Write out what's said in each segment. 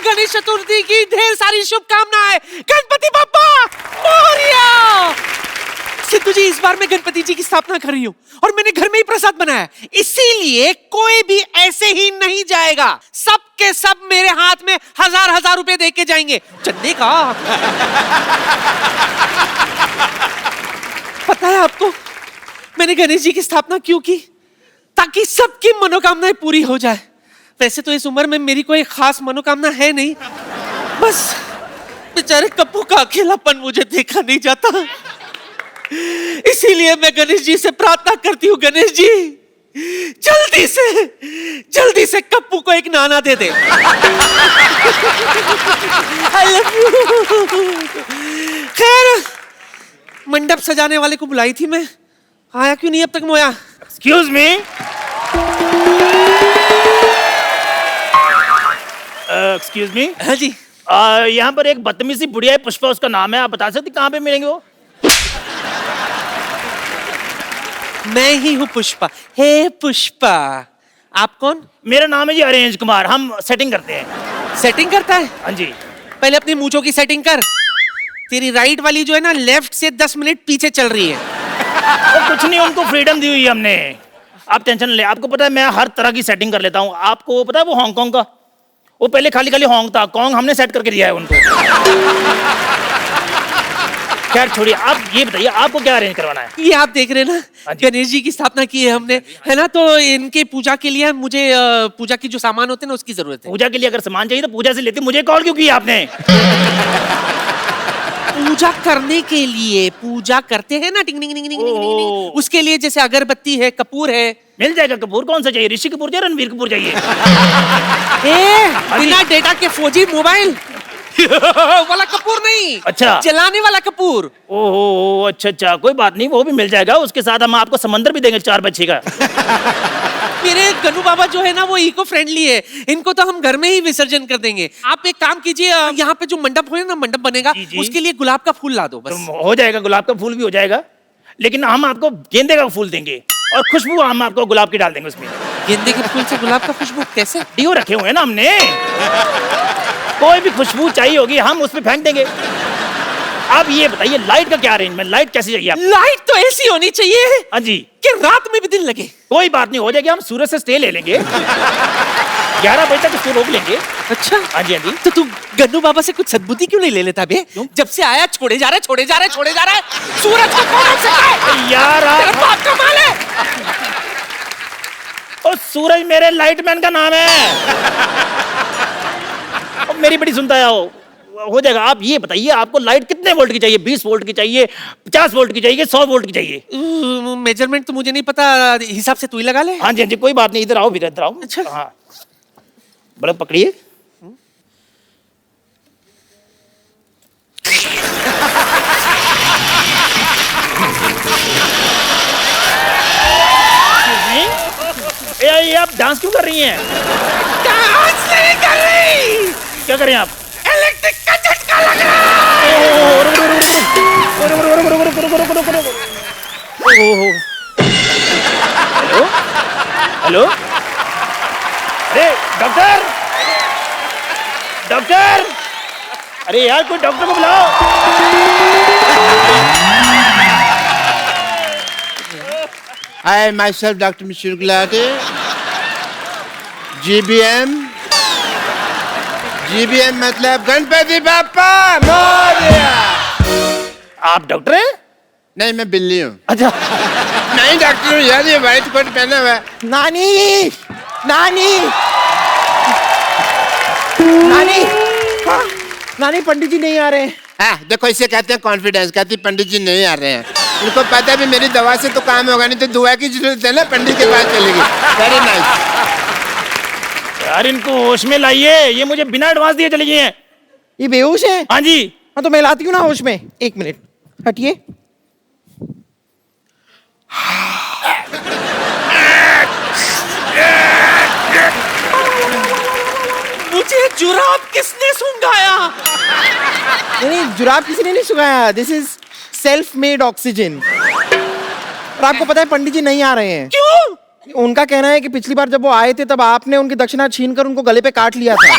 गणेश चतुर्थी की ढेर सारी शुभकामनाएं। गणपति बप्पा मोरया। सिद्धू जी, इस बार मैं गणपति जी की स्थापना कर रही हूँ और मैंने घर में ही प्रसाद बनाया, इसीलिए कोई भी ऐसे ही नहीं जाएगा। सब के सब मेरे हाथ में 1000-1000 रुपए दे के जाएंगे चंदे का। पता है आपको मैंने गणेश जी की स्थापना क्यों की? ताकि सबकी मनोकामनाएं पूरी हो जाए। वैसे तो इस उम्र में मेरी कोई खास मनोकामना है नहीं, बस बेचारे कप्पू का अकेलापन मुझे देखा नहीं जाता, इसीलिए मैं गणेश जी से प्रार्थना करती हूँ, गणेश जी जल्दी से कप्पू को एक नाना दे दे। I love you। खैर, मंडप सजाने वाले को बुलाई थी मैं, आया क्यों नहीं अब तक मोया? Excuse me, excuse me. हाँ जी। यहाँ पर एक बदतमीज सी बुढ़िया है, पुष्पा उसका नाम है, आप बता सकते कहाँ पे मिलेंगे वो? मैं ही हूँ पुष्पा। हे पुष्पा, आप कौन? मेरा नाम है जी अरेंज कुमार, हम सेटिंग करते हैं। सेटिंग करता है? हाँ जी। पहले अपनी मूंछों की सेटिंग कर। तेरी राइट वाली जो है ना, लेफ्ट से 10 मिनट पीछे चल रही है। तो कुछ नहीं, उनको फ्रीडम दी हुई है हमने, आप टेंशन ले। आपको पता है मैं हर तरह की सेटिंग कर लेता हूँ। आपको पता है वो हांगकांग का, वो पहले खाली खाली होंग था, कॉन्ग हमने सेट करके दिया है उनको। खैर छोड़िए, आप ये बताइए आपको क्या अरेंज करवाना है? ये आप देख रहे हैं ना, गणेश जी की स्थापना की है हमने, है ना, तो इनके पूजा के लिए मुझे पूजा की जो सामान होते हैं ना उसकी जरूरत है। पूजा के लिए अगर सामान चाहिए तो पूजा से लेते, मुझे कॉल क्यों किया आपने? पूजा करने के लिए, पूजा करते हैं ना, टिंग टिंग टिंग टिंग टिंग टिंग, उसके लिए जैसे अगरबत्ती है, कपूर है। मिल जाएगा कपूर, कौन सा चाहिए? ऋषि कपूर चाहिए, रणवीर कपूर चाहिए? बिना डेटा के 4G मोबाइल वाला कपूर नहीं। अच्छा, जलाने वाला कपूर। ओहो, अच्छा, कोई बात नहीं, वो भी मिल जाएगा। उसके साथ हम आपको समंदर भी देंगे 4x6 का। मेरे गन्नू बाबा जो है ना वो इको फ्रेंडली है, इनको तो हम घर में ही विसर्जन कर देंगे। आप एक काम कीजिए, यहाँ पे जो मंडप है ना, मंडप बनेगा, उसके लिए गुलाब का फूल ला दो बस। तो हो जाएगा, गुलाब का फूल भी हो जाएगा, लेकिन हम आपको गेंदे का फूल देंगे और खुशबू हम आपको गुलाब की डाल देंगे उसमें। गेंदे के फूल से गुलाब का खुशबू कैसे? डियो रखे हुए हैं ना हमने, कोई भी खुशबू चाहिए होगी हम उसमें फेंक देंगे। आप ये बताइए लाइट का क्या अरेंजमेंट, लाइट कैसी चाहिए आपको? लाइट तो ऐसी होनी चाहिए, हाँ जी, कि रात में भी दिन लगे। कोई बात नहीं, हो जाएगी। हम सूरज से स्टे ले लेंगे, 11 बजे तक उसको रोक लेंगे। अच्छा, हाँ जी, हाँ जी। तो तू गन्नू बाबा से कुछ सद्बुद्धि क्यों नहीं ले लेता बे? जब से आया छोड़े जा रहा है। सूरज को कौन सिखाए? यार तेरा बाप का माल है। और सूरज मेरे लाइटमैन का नाम है। मेरी बड़ी सुनता है, हो जाएगा। आप ये बताइए आपको लाइट कितने वोल्ट की चाहिए? 20 वोल्ट की चाहिए, 50 वोल्ट की चाहिए, 100 वोल्ट की चाहिए? मेजरमेंट तो मुझे नहीं पता, हिसाब से तू ही लगा ले। हाँ जी, कोई बात नहीं, इधर आओ, इधर आओ। अच्छा, हाँ, बड़ा पकड़िए। ये आप डांस क्यों कर रही हैं? डांस नहीं कर रही। क्या करें आप? इलेक्ट्रिक का झटका लग रहा है। हेलो हेलो, अरे डॉक्टर, अरे यार कोई डॉक्टर को बुलाओ। I myself Dr. Mr. Gulati, GBM मतलब गणपति बाप्पा मोरया। आप डॉक्टर हैं? नहीं, मैं बिल्ली हूँ। अच्छा, नहीं डॉक्टर हूँ यार, ये व्हाइट कोट पहना हुआ है। नानी, नानी पंडित जी नहीं आ रहे हैं। हाँ, देखो इसे कहते हैं कॉन्फिडेंस। कहती पंडित जी नहीं आ रहे हैं, उनको पता भी मेरी दवा से तो काम होगा नहीं, तो दुआ की जरूरत है ना, पंडित के पास चलेगी। Very nice. यार इनको होश में लाइए, ये मुझे बिना एडवांस दिए चले गए हैं। ये बेहोश है? हाँ जी। हाँ तो मैं लाती हूँ ना होश में। 1 मिनट हटिए। मुझे जुराब किसने सुंघाया? नहीं, जुराब किसी ने नहीं सुखाया। This is self made oxygen. और आपको पता है पंडित जी नहीं आ रहे हैं। क्यों? उनका कहना है कि पिछली बार जब वो आए थे तब आपने उनकी दक्षिणा छीनकर उनको गले पे काट लिया था।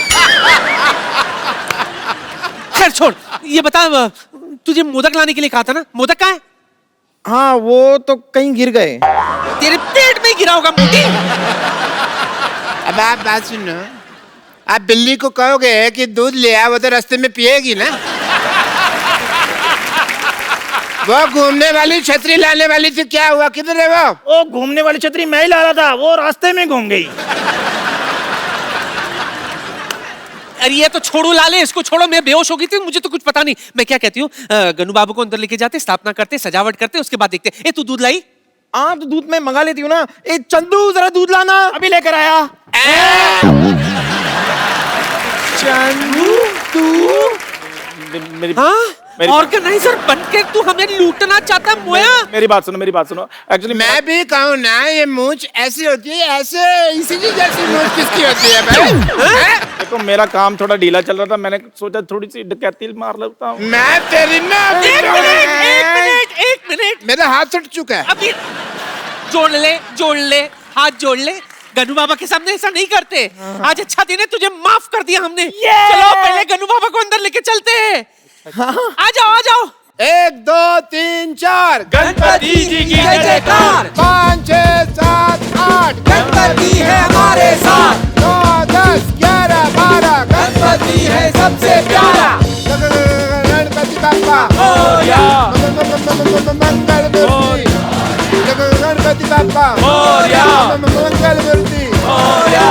खैर छोड़, ये बता, तुझे मोदक लाने के लिए कहा था ना, मोदक कहाँ है? हाँ वो तो कहीं गिर गए। तेरे पेट में ही गिरा होगा मोदी। अब आप बात सुनो, आप बिल्ली को कहोगे कि दूध ले आ, वो तो रास्ते में पिएगी ना। वो घूमने वाली छतरी लाने वाली थी, क्या हुआ, किधर है वो? वो घूमने वाली छतरी मैं ही ला रहा था, वो रास्ते में घूम गई। अरे ये तो छोड़ो लाले, इसको छोड़ो, मैं बेहोश हो गई थी, मुझे तो कुछ पता नहीं। मैं क्या कहती हूँ, गन्नू बाबू को अंदर लेके जाते, स्थापना करते, सजावट करते, उसके बाद देखते। ए तू दूध लाई? हाँ तो दूध मैं मंगा लेती हूँ ना। ए चंदू जरा दूध लाना। अभी लेकर आया। चंदू तू मेरी हाँ, ऑर्गेनाइजर बनके तू हमें लूटना चाहता है मोया? मेरी बात सुनो। एक्चुअली मैं भी कहूँ ना, ये मूंछ ऐसी होती है, ऐसे इसी जैसी मूंछ किसकी होती है भाई? देखो मेरा काम थोड़ा ढीला चल रहा था, मैंने सोचा थोड़ी सी डकैती मार लेता हूँ। मैं तेरी ना, एक मिनट, मेरा हाथ उठ चुका है। अभी जोड़ ले, हाथ जोड़ ले। गन्नू बाबा के सामने ऐसा नहीं करते। आज अच्छा दिन है, तुझे माफ कर दिया हमने। चलो पहले गन्नू बाबा को अंदर लेके चलते हैं। आ जाओ। 1 2 3 4 गणपति जी की जय जयकार। 5 6 7 8 गणपति है हमारे साथ। 9 10 11 12 गणपति है सबसे प्यारा। गणपति बाप्पा मोरया, मंगल मूर्ति। गणपति बाप्पा मोरया, मंगल मूर्ति। मोरया।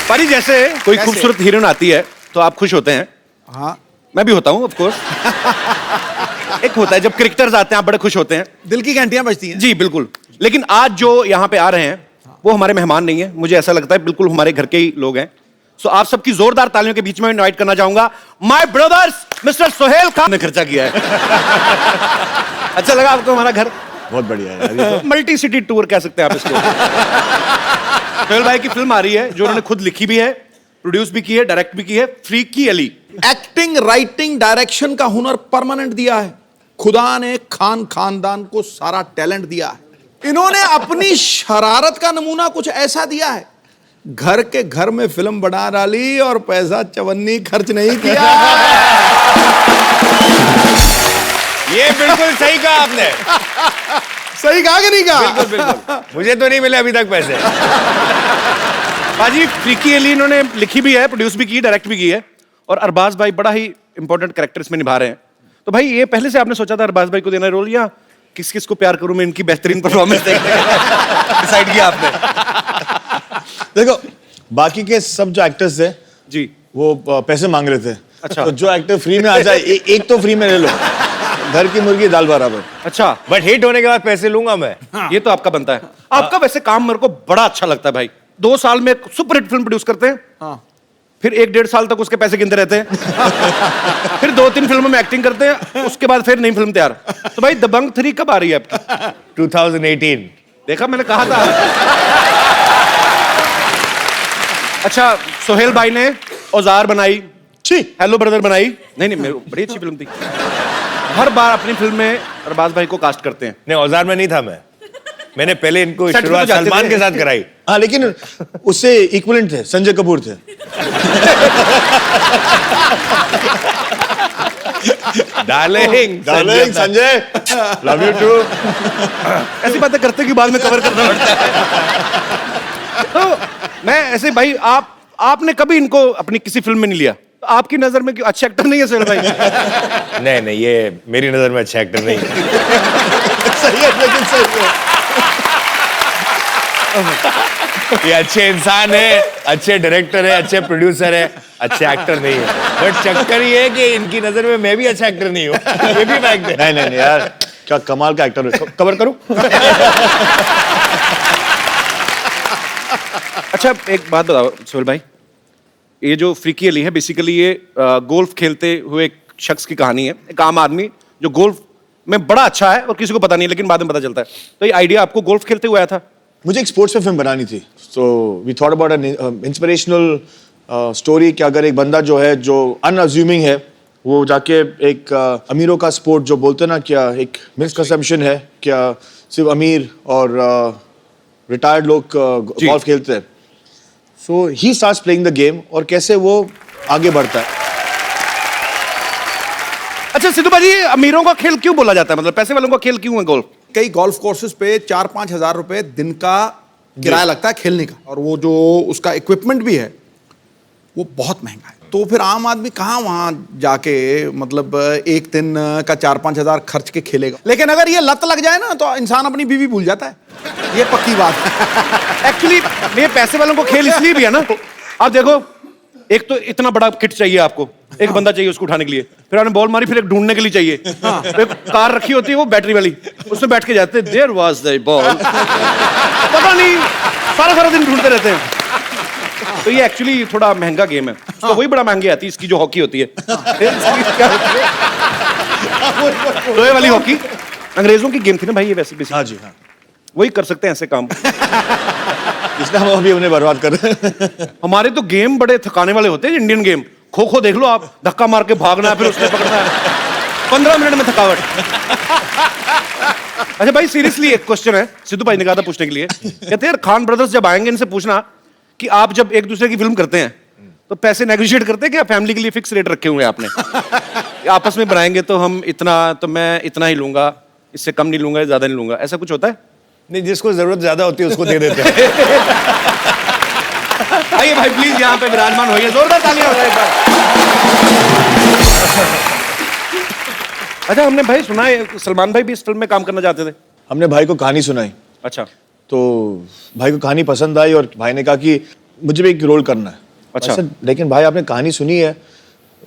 परी जैसे कोई खूबसूरत हीरोइन आती है तो आप खुश होते हैं? हाँ, मैं भी होता हूँ ऑफ कोर्स। एक होता है जब क्रिकेटर्स आते हैं, आप बड़े खुश होते हैं। दिल की घंटियां बजती हैं। जी बिल्कुल। लेकिन आज जो यहाँ पे आ रहे हैं वो हमारे मेहमान नहीं है, मुझे ऐसा लगता है बिल्कुल हमारे घर के ही लोग हैं। सो आप सबकी जोरदार तालियों के बीच में इनवाइट करना चाहूंगा my brothers mister Sohail Khan ने खर्चा किया है। अच्छा लगा आपको हमारा घर? बहुत बढ़िया है यार, ये तो। मल्टी सिटी टूर कह सकते हैं आप इसको। सोहेल भाई की फिल्म आ रही है जो उन्होंने खुद लिखी भी है, प्रोड्यूस भी की है, डायरेक्ट भी की है, freaky Ali. Acting, writing, direction का हुनर परमानेंट दिया है। खुदा ने खान खानदान को सारा टैलेंट दिया है। इन्होंने अपनी शरारत का नमूना कुछ ऐसा दिया है, घर के घर में फिल्म बना डाली और पैसा चवन्नी खर्च नहीं किया। ये बिल्कुल सही कहा आपने। सही कहा कि नहीं कहा? बिल्कुल। मुझे तो नहीं मिले अभी तक पैसे। बाजी फ्रीकी अली इन्होंने लिखी भी है, प्रोड्यूस भी की, डायरेक्ट भी की है, और अरबाज भाई बड़ा ही इंपॉर्टेंट कैरेक्टर इसमें निभा रहे हैं। तो भाई ये पहले से आपने सोचा था अरबाज भाई को देना रोल, या किस किस को प्यार करूं मैं इनकी बेहतरीन परफॉर्मेंस डिसाइड किया आपने? देखो बाकी के सब जो एक्टर्स थे जी वो पैसे मांग रहे थे। अच्छा। तो जो एक्टर फ्री में आ जाए एक तो फ्री में ले लो, घर की मुर्गी दाल बराबर। अच्छा, बट हिट होने के बाद पैसे लूंगा मैं। ये तो आपका बनता है। आपका वैसे काम मेरे को बड़ा अच्छा लगता है भाई। 2 साल में सुपरहिट फिल्म प्रोड्यूस करते हैं, हाँ। फिर 1-1.5 साल तक उसके पैसे गिनते रहते हैं, फिर 2-3 फिल्मों में एक्टिंग करते हैं, उसके बाद फिर नई फिल्म तैयार। तो भाई दबंग 3 कब आ रही है आपकी? 2018। देखा, मैंने कहा था। अच्छा, सोहेल भाई ने औजार बनाई, हेलो ब्रदर बनाई, नहीं मेरे बड़ी अच्छी फिल्म थी। हर बार अपनी फिल्म में अरबाज भाई को कास्ट करते हैं। नहीं, औजार में नहीं था मैंने पहले इनको सेट पे शुरुआत तो जाते सलमान थे। के साथ कराई। हाँ लेकिन उससे इक्विवेलेंट थे, संजय कपूर थे। Darling darling Sanjay, love you too. ऐसी बातें करते कि बाद में कवर करना पड़ता है। तो मैं ऐसे भाई आपने कभी इनको अपनी किसी फिल्म में नहीं लिया, तो आपकी नजर में क्यों अच्छे एक्टर नहीं है सोहेल भाई? नहीं, ये मेरी नजर में अच्छा एक्टर नहीं है। सही है, लेकिन सही है। ये अच्छे इंसान है, अच्छे डायरेक्टर है, अच्छे प्रोड्यूसर है, अच्छे एक्टर नहीं है। बट चक्कर ये है कि इनकी नजर में मैं भी अच्छा एक्टर नहीं हूँ। ये भी फैक्ट है। नहीं यार, क्या कमाल का एक्टर है। कवर करूं? अच्छा एक बात बताओ सोहेल भाई, ये जो फ्रीकी अली है बेसिकली ये गोल्फ खेलते हुए एक शख्स की कहानी है, एक आम आदमी जो गोल्फ में बड़ा अच्छा है और किसी को पता नहीं, लेकिन बाद में पता चलता है। तो ये आइडिया आपको गोल्फ खेलते हुए आया था? मुझे एक स्पोर्ट्स में फिल्म बनानी थी, so we thought about an inspirational story कि अगर एक बंदा जो है जो अनअज्यूमिंग है वो जाके एक अमीरों का स्पोर्ट जो बोलते हैं ना, क्या एक मिसकंसेप्शन है, क्या सिर्फ अमीर और रिटायर्ड लोग गोल्फ खेलते हैं. So he starts playing the game और कैसे वो आगे बढ़ता है. अच्छा सिद्धू भाजी, अमीरों का खेल क्यों बोला जाता है? मतलब पैसे वालों का खेल क्यों है गोल्फ? कई गोल्फ कोर्सेज पे 4-5 हजार रुपए दिन का किराया लगता है खेलने का, और वो जो उसका इक्विपमेंट भी है वो बहुत महंगा है. तो फिर आम आदमी कहाँ वहां जाके मतलब एक दिन का 4-5 हजार खर्च के खेलेगा. लेकिन अगर ये लत लग जाए ना तो इंसान अपनी बीवी भूल जाता है. ये पक्की बात है. एक्चुअली ये पैसे वालों को खेल इसलिए भी है ना, आप देखो, एक तो इतना बड़ा किट चाहिए आपको, एक बंदा चाहिए उसको उठाने के लिए, फिर आपने बॉल मारी, फिर एक ढूंढने के लिए चाहिए. तो एक कार रखी होती है वो बैटरी वाली, उसमें बैठ के जाते हैं, देयर वाज द बॉल, पता नहीं, सारा दिन ढूंढते रहते हैं. तो ये एक्चुअली थोड़ा महंगा गेम है. तो वही बड़ा महंगी आती है इसकी जो हॉकी होती है. क्या होती है? लोहे वाली हॉकी अंग्रेजों की गेम थी ना भाई ये, वैसे भी. हाँ जी, हाँ. वही कर सकते हैं ऐसे काम. इसलिए हम अभी उन्हें बर्बाद कर रहे हैं. हमारे तो गेम बड़े थकाने वाले होते हैं. इंडियन गेम खो खो देख लो आप, धक्का मार के भागना है, फिर उसने पकड़ना है, 15 मिनट में थकावट. अच्छा भाई सीरियसली एक क्वेश्चन है, सिद्धू भाई ने कहा था पूछने के लिए. कहते हैं यार खान ब्रदर्स जब आएंगे इनसे पूछना कि आप जब एक दूसरे की फिल्म करते हैं तो पैसे नेगोशिएट करते हैं क्या? फैमिली के लिए फिक्स रेट रखे हुए हैं आपने? आपस में बनाएंगे तो हम इतना, तो मैं इतना ही लूंगा, इससे कम नहीं लूंगा, ज्यादा नहीं लूंगा, ऐसा कुछ होता है? नहीं, जिसको जरूरत ज्यादा होती है उसको दे देते हैं. आइए भाई प्लीज यहाँ पे विराजमान होइए, जोरदार तालियां हो जाए एक बार. अच्छा हमने भाई सुना है सलमान भाई भी इस फिल्म में काम करना चाहते थे. हमने भाई को कहानी सुनाई, अच्छा. तो भाई को कहानी पसंद आई और भाई ने कहा कि मुझे भी एक रोल करना है. अच्छा. ऐसा, लेकिन भाई आपने कहानी सुनी है,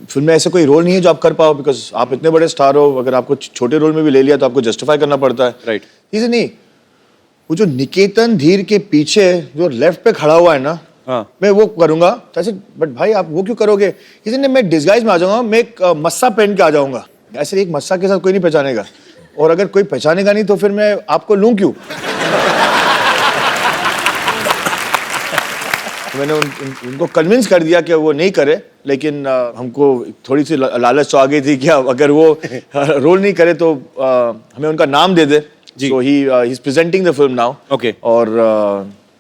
फिल्म में ऐसे कोई रोल नहीं है जो आप कर पाओ, बिकॉज आप इतने बड़े स्टार हो, अगर आपको छोटे रोल में भी ले लिया तो आपको जस्टिफाई करना पड़ता है. राइट. इसे नहीं, वो जो निकेतन धीर के पीछे जो लेफ्ट पे खड़ा हुआ है ना, हाँ. मैं वो करूंगा. तो ऐसे, बट भाई आप वो क्यों करोगे? इसलिए मैं डिस्गाइज में आ जाऊंगा, मैं एक मस्सा पहन के आ जाऊंगा. ऐसे एक मस्सा के साथ कोई नहीं पहचानेगा, और अगर कोई पहचानेगा नहीं तो फिर मैं आपको लूं क्यों? मैंने उनको कन्विंस कर दिया कि वो नहीं करे, लेकिन हमको थोड़ी सी लालच तो आ गई थी कि अगर वो रोल नहीं करे तो हमें उनका नाम दे दे. So he is presenting the film now. Okay. और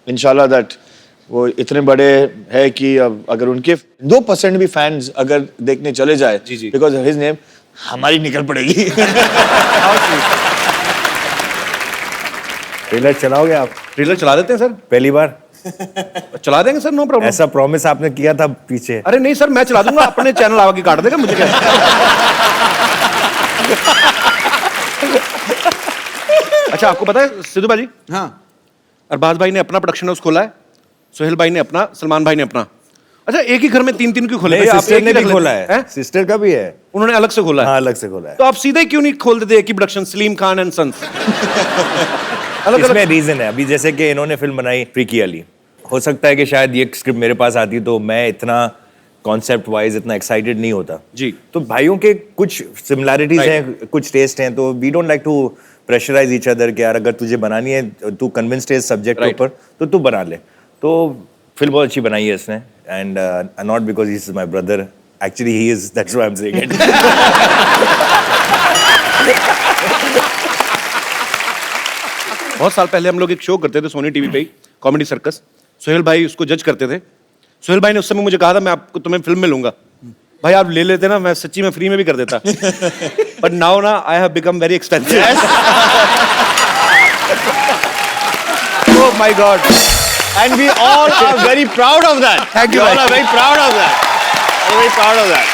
इंशाल्लाह दैट वो इतने बड़े है कि अगर उनके 2% भी फैंस अगर देखने चले जाए, बिकॉज हिज नेम, हमारी निकल पड़ेगी. ट्रेलर चलाओगे आप? ट्रेलर चला देते हैं सर, पहली बार चला देंगे सर, नो प्रॉब्लम. ऐसा प्रॉमिस आपने किया था पीछे. अरे नहीं सर, मैं चला दूंगा, अपने चैनल आगे काट देगा, मुझे क्या. अच्छा आपको पता है सिद्धू भाजी, हाँ. अरबाज भाई ने अपना प्रोडक्शन हाउस खोला है, सोहेल भाई ने अपना, सलमान भाई ने अपना. अच्छा एक ही घर में 3-3 क्यों खोले? आप सिस्टर एक ने ही भी रख लेते खोला हैं? है, सिस्टर का भी है, उन्होंने अलग से खोला है. हाँ अलग से खोला है. तो आप सीधे क्यों नहीं खोल देते एक ही production, Salim Khan and sons? अलग इसमें अलग. रीजन है. अभी जैसे कि इन्होंने फिल्म बनाई फ्रीकी अली, हो सकता है कि शायद ये स्क्रिप्ट मेरे पास आती तो मैं इतना कॉन्सेप्ट वाइज इतना एक्साइटेड नहीं होता जी. तो भाइयों के कुछ सिमिलैरिटीज हैं, कुछ टेस्ट हैं, तो we don't like to pressurise each other कि यार अगर तुझे बनानी है, तू कन्विंस्ड है इस सब्जेक्ट के ऊपर तो तू बना ले. तो फिल्म बहुत अच्छी बनाई है इसने, and not because he is my brother, actually he is, that's why I am saying it. बहुत साल पहले हम लोग एक शो करते थे सोनी टीवी पे, कॉमेडी सर्कस. सोहेल भाई उसको जज करते थे. सोहेल भाई ने उस समय मुझे कहा था मैं आपको तुम्हें फिल्म में लूंगा. भाई आप ले लेते ना, मैं सच्ची में फ्री में भी कर देता. बट नाउ ना I have become very expensive. Oh my God. And we all are very proud of that. Thank you, We all bhai. are very proud of that. We're very proud of that.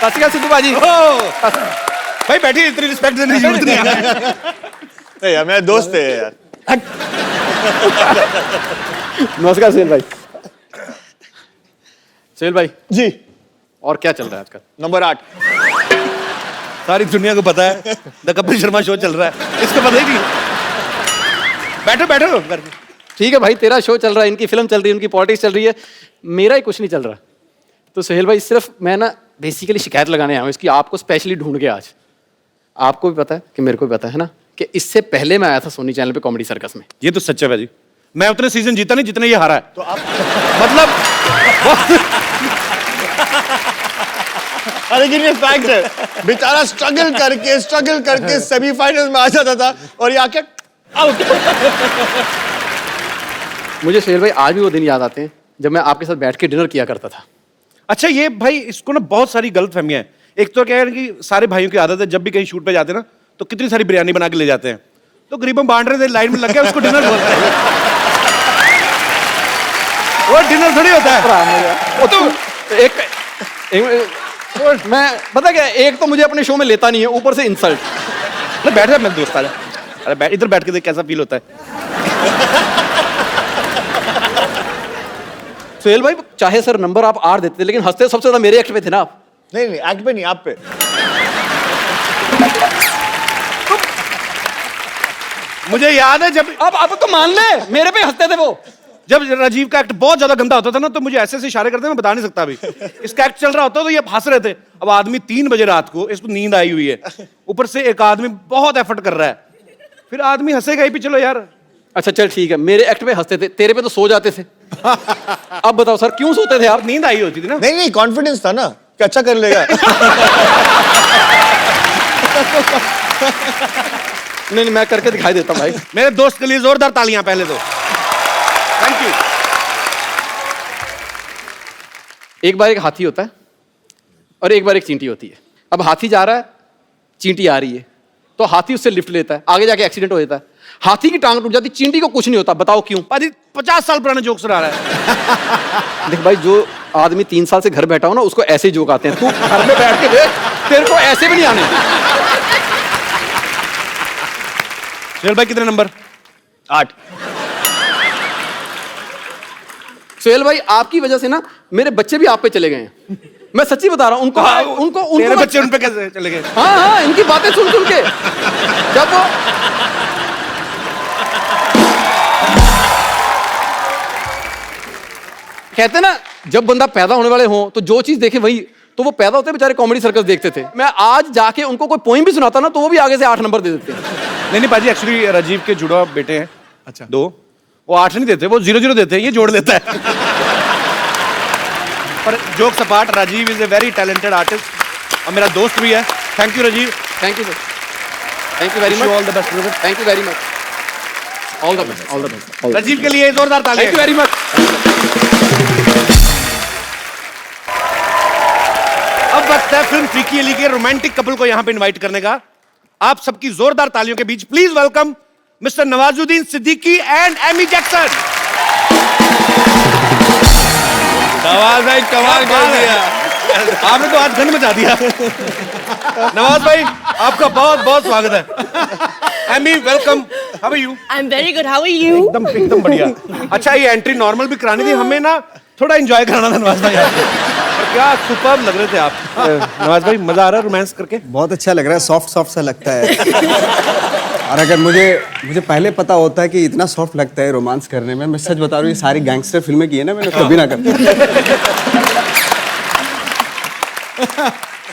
सच्ची सिद्धू भाजी. भाई बैठिए, इतनी respect देने की जरूरत नहीं है. नहीं यार, मेरे दोस्त है यार. नमस्कार सुहेल भाई. सुहेल भाई जी. और क्या चल रहा है आजकल? नंबर 8. सारी दुनिया को पता है द कपिल शर्मा शो चल रहा है, इसको पता ही नहीं. बैठो बैठो करके. ठीक है भाई, तेरा शो चल रहा है, इनकी फिल्म चल रही है, उनकी पॉलिटिक्स चल रही है, मेरा ही कुछ नहीं चल रहा. तो सुहेल भाई सिर्फ मैं ना बेसिकली शिकायत लगाने आया हूँ इसकी, आपको स्पेशली ढूंढ के आज. आपको भी पता है कि मेरे को भी पता है ना कि इससे पहले मैं आया था सोनी चैनल पे कॉमेडी सर्कस में. ये तो सच है भाई, मैं उतने सीजन जीता नहीं जितने ये हारा है. तो आप मतलब लेकिन ये फैक्ट है, बेचारा स्ट्रगल करके सेमीफाइनल में आ जाता था और ये आके आउट। मुझे सोहेल भाई आज भी वो दिन याद आते हैं जब मैं आपके साथ बैठ के डिनर किया करता था। अच्छा ये भाई इसको ना बहुत सारी गलत फहमियां हैं। एक तो क्या है कि सारे भाइयों की आदत है जब भी कहीं शूट पे जाते हैं ना तो कितनी सारी बिरयानी बना के ले जाते हैं, तो गरीबों बांट रहे थे लाइन में लग गया उसको डिनर बोलते हैं। वो डिनर थोड़ी होता है। वो तो एक मैं पता क्या, एक तो मुझे अपने शो में लेता नहीं है, ऊपर से इंसल्ट। अरे बैठ जा मेरे दोस्त, आ जा। अरे बैठ, इधर बैठ के देख कैसा फील होता है। सोहेल भाई चाहे सर नंबर आप 8 देते थे, लेकिन हंसते सबसे ज्यादा मेरे एक्ट पे थे ना आप। नहीं एक्ट पे नहीं, आप पे। मुझे याद है जब अब तो मान ले, मेरे पे हंसते थे वो। जब राजीव का एक्ट बहुत ज्यादा गंदा होता था ना तो मुझे ऐसे ऐसे इशारे करते, मैं बता नहीं सकता अभी। इसका एक्ट चल रहा होता तो ये हंस रहे थे। अब आदमी 3 बजे रात को, इसको नींद आई हुई है, ऊपर से एक आदमी बहुत एफर्ट कर रहा है, फिर आदमी हंसेगा ही भी। चलो यार अच्छा चल ठीक है, मेरे एक्ट पे हंसते थे, तेरे पे तो सो जाते थे। अब बताओ सर क्यों सोते थे आप? नींद आई होती थी ना। नहीं कॉन्फिडेंस था ना कि अच्छा कर लेगा। नहीं मैं करके दिखाई देता भाई। मेरे दोस्त के लिए जोरदार तालियां पहले तो। Thank you. एक बार एक हाथी होता है और एक बार एक चींटी होती है। अब हाथी जा रहा है, चींटी आ रही है, तो हाथी उससे लिफ्ट लेता है, आगे जाके एक्सीडेंट हो जाता है, हाथी की टांग टूट जाती, चींटी को कुछ नहीं होता। बताओ क्यों? 50 साल पुराने जोक सुना रहा है। देख भाई, जो आदमी 3 साल से घर बैठा हो ना, उसको ऐसे ही जोक आते हैं। तू घर में बैठ के देख, तेरे को ऐसे भी नहीं आने। सोहेल भाई कितने नंबर? 8। सोहेल भाई आपकी वजह से ना मेरे बच्चे भी आप पे चले गए हैं। मैं सच्ची बता रहा हूँ। उनको तेरे बच्चे उन पे कैसे चले गए? हाँ इनकी बातें सुन सुन के। जब वो कहते ना, जब बंदा पैदा होने वाले हो तो जो चीज देखे वही, तो वो पैदा होते बेचारे कॉमेडी सर्कस देखते थे। मैं आज जाके उनको कोई पोइम भी सुनाता ना तो वो भी आगे से 8 नंबर दे देते। नहीं पाजी, एक्चुअली राजीव के जुड़वा बेटे हैं। अच्छा 2, वो 8 नहीं देते, वो 0-0 देते हैं, ये जोड़ देता है। पर jokes apart, Rajiv is a very talented artist और मेरा दोस्त भी है। Thank you Rajiv. Thank you sir, thank you very much. All the best brother. Thank you very much. All the best, all the best. Rajiv के लिए जोरदार तालियां। थैंक यू वेरी मच। अब वक्त है फिल्म फीकी अली के रोमांटिक कपल को यहां पे इनवाइट करने का। आप सबकी जोरदार तालियों के बीच please welcome mister Nawazuddin Siddiqui and Amy Jackson. Nawaz भाई कमाल कर दिया। आपने तो आज घन मचा दिया। नवाज भाई आपका बहुत बहुत स्वागत है। Amy welcome. How are you? I'm very good. How are you? एकदम बढ़िया। अच्छा ये एंट्री नॉर्मल भी करानी थी हमें ना, थोड़ा एंजॉय कराना था नवाज भाई आपको। क्या सुपर्ब लग रहे थे आप। नवाज भाई मजा आ रहा है रोमांस करके? बहुत अच्छा लग रहा है, सॉफ्ट सॉफ्ट सा लगता है। और अगर मुझे पहले पता होता है कि इतना सॉफ्ट लगता है रोमांस करने में, मैं सच बता रहा हूँ, ये सारी गैंगस्टर फिल्में की है ना मैंने, कभी ना करता।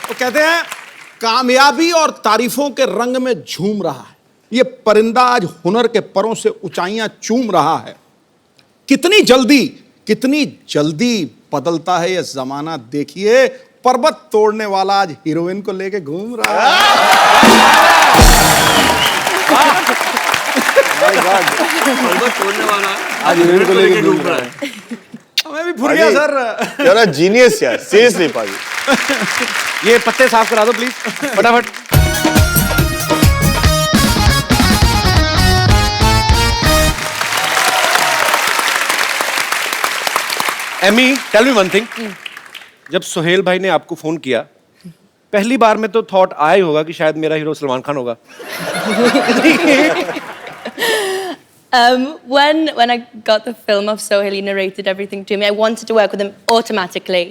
वो कहते हैं कामयाबी और तारीफों के रंग में झूम रहा है ये परिंदा, आज हुनर के परों से ऊंचाइयां चूम रहा है। कितनी जल्दी बदलता है ये जमाना, देखिए पर्वत तोड़ने वाला आज हीरोइन को लेके घूम रहा है। पर्वत तोड़ने वाला आज हीरोइन को लेके घूम रहा है। मैं भी भूल गया सर। यार जीनियस यार, सीरियसली पाजी। ये पत्ते साफ करा दो प्लीज फटाफट। Amy tell me one thing, जब सोहेल भाई ने आपको फोन किया पहली बार में तो थॉट आया ही होगा कि शायद मेरा हीरो सलमान खान होगा। When I got the film of Sohail, he narrated everything to me. I wanted to work with him automatically,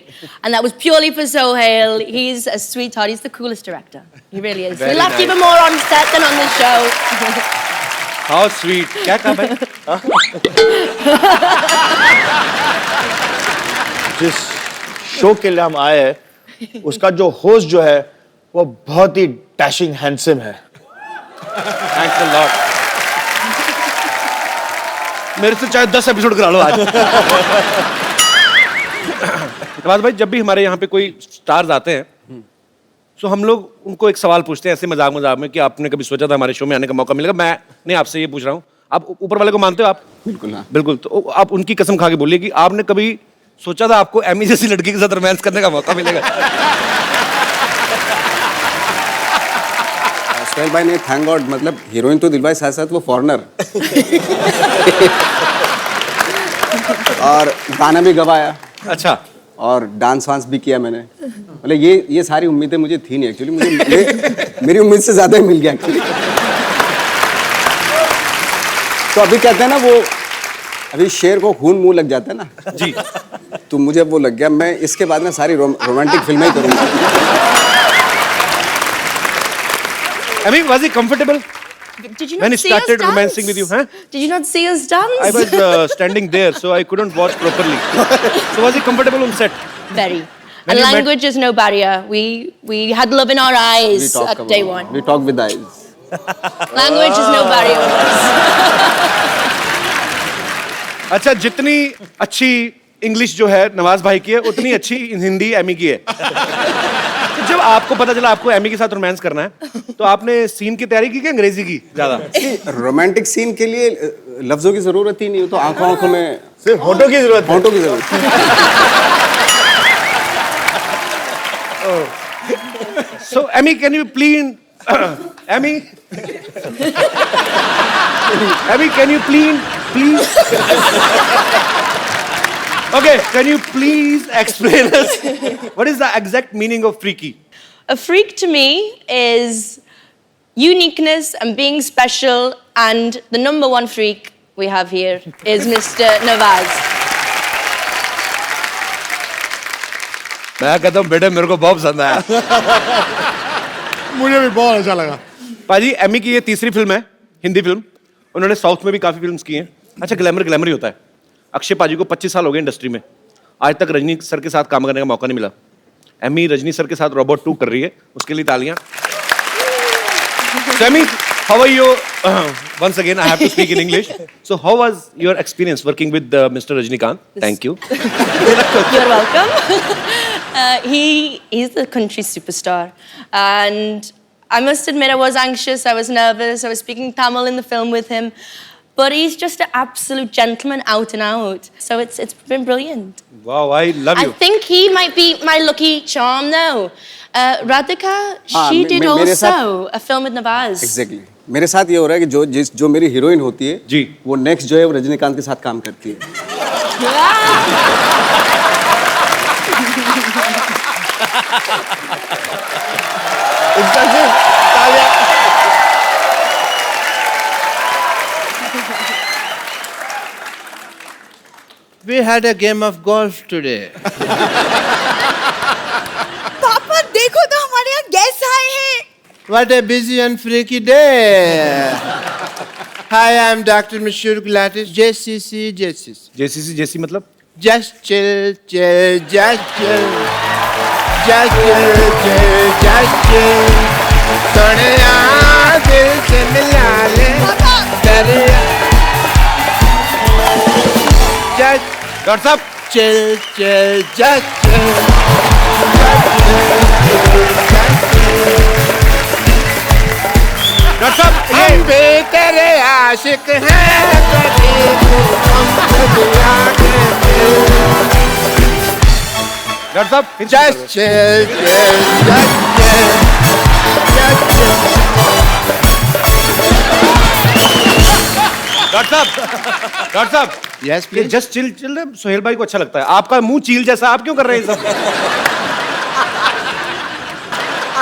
and that was purely for Sohail. He's a sweetheart. He's the coolest director. He really is. We laughed even more on set than on the show. How sweet. क्या कहा भाई? जिस show के लिए हम आए हैं उसका जो होस्ट जो है वो बहुत ही डैशिंग हैंडसम है। Thanks a lot. मेरे से चाहे 10 एपिसोड करा लो आज। नवाज भाई जब भी हमारे यहाँ पे कोई स्टार्स आते हैं सो हम लोग उनको एक सवाल पूछते हैं ऐसे मजाक मजाक में कि आपने कभी सोचा था हमारे शो में आने का मौका मिलेगा? मैं नहीं, आपसे ये पूछ रहा हूँ, आप ऊपर वाले को मानते हो आप? बिल्कुल हाँ। बिल्कुल, तो आप उनकी कसम खा के बोलिए कि आपने कभी सोचा था आपको एमी जैसी लड़की के साथ रोमांस करने का मौका मिलेगा? सोहेल भाई ने थैंक गॉड, मतलब हीरोइन तो दिलवाई, साथ साथ वो फॉरेनर और गाना भी गवाया अच्छा, और डांस वांस भी किया मैंने। मतलब ये सारी उम्मीदें मुझे थी नहीं एक्चुअली, मेरी उम्मीद से ज्यादा ही मिल गया एक्चुअली। तो अभी कहते हैं ना वो, अभी शेर को खून मुंह लग जाता है ना जी, तो मुझे वो लग गया। मैं इसके बाद में सारी रोमांटिक फिल्में ही करूंगा। I mean, was he comfortable Did you not when he see started us dance? romancing with you? Huh? Did you not see us dance? I was standing there, so I couldn't watch properly. So was he comfortable on set? Very. When And you met- language is no barrier. We had love in our eyes at day one. We talk with eyes. Language is no barrier with us. अच्छा, जितनी अच्छी English जो है नवाज भाई की है, उतनी अच्छी हिंदी एमी की है। तो जब आपको पता चला आपको एमी के साथ रोमांस करना है, तो आपने सीन की तैयारी की कि अंग्रेजी की ज्यादा? रोमांटिक सीन के लिए लफ्जों की जरूरत ही नहीं हो, तो आंखों आंखों में सिर्फ होठों की जरूरत है। होठों की जरूरत है। So Emmy, can you please, Emmy, Emmy, can you please? Okay, can you please explain us what is the exact meaning of freaky? A freak to me is uniqueness and being special, and the number one freak we have here is Mr. Nawaz. मैं कहता हूँ बेटे मेरे को बहुत पसंद आया। मुझे भी बहुत अच्छा लगा। पाजी, एमी की ये तीसरी फिल्म है, हिंदी फिल्म। उन्होंने साउथ में भी काफी फिल्म्स की हैं। अच्छा, ग्लैमर ही होता है। अक्षय पाजी को 25 साल हो गए इंडस्ट्री में, आज तक रजनी सर के साथ काम करने का मौका नहीं मिला। एमी रजनी सर के साथ रोबोट 2 कर रही है, उसके लिए तालियां। Semi, how are you? Once again, I have to speak in English. So, how was your experience working with Mr. Rajnikant? Thank you. You're welcome. He's the country superstar, and I must admit I was anxious, I was nervous, I was speaking Tamil in the film with him, but he's just an absolute gentleman out and out. So it's been brilliant. Wow, I love you. I think he might be my lucky charm though. Radhika, she did also a film with Nawaz. Exactly. मेरे साथ ये हो रहा है कि जो मेरी heroine होती है जी, वो नेक्स्ट जो है वो रजनीकांत के साथ काम करती है। We had a game of golf today. पापा देखो तो हमारे यहाँ गेस्ट आए हैं। What a busy and freaky day. Hi, I'm Dr. Mashur Gulatis, JCC. JCC मतलब? Just chill, just chill. Just chill. थोड़े यहाँ दिल से मिला ले। डॉक्टर साहब, chill, just chill. डॉक्टर साहब, हम भी तेरे आशिक हैं, कभी हम दुनिया के डॉक्टर साहब, just chill, just chill. Doctor साहब, Yes, ये please. जस्ट चिल सोहेल भाई को अच्छा लगता है। आपका मुंह चील जैसा, आप क्यों कर रहे हैं ये सब?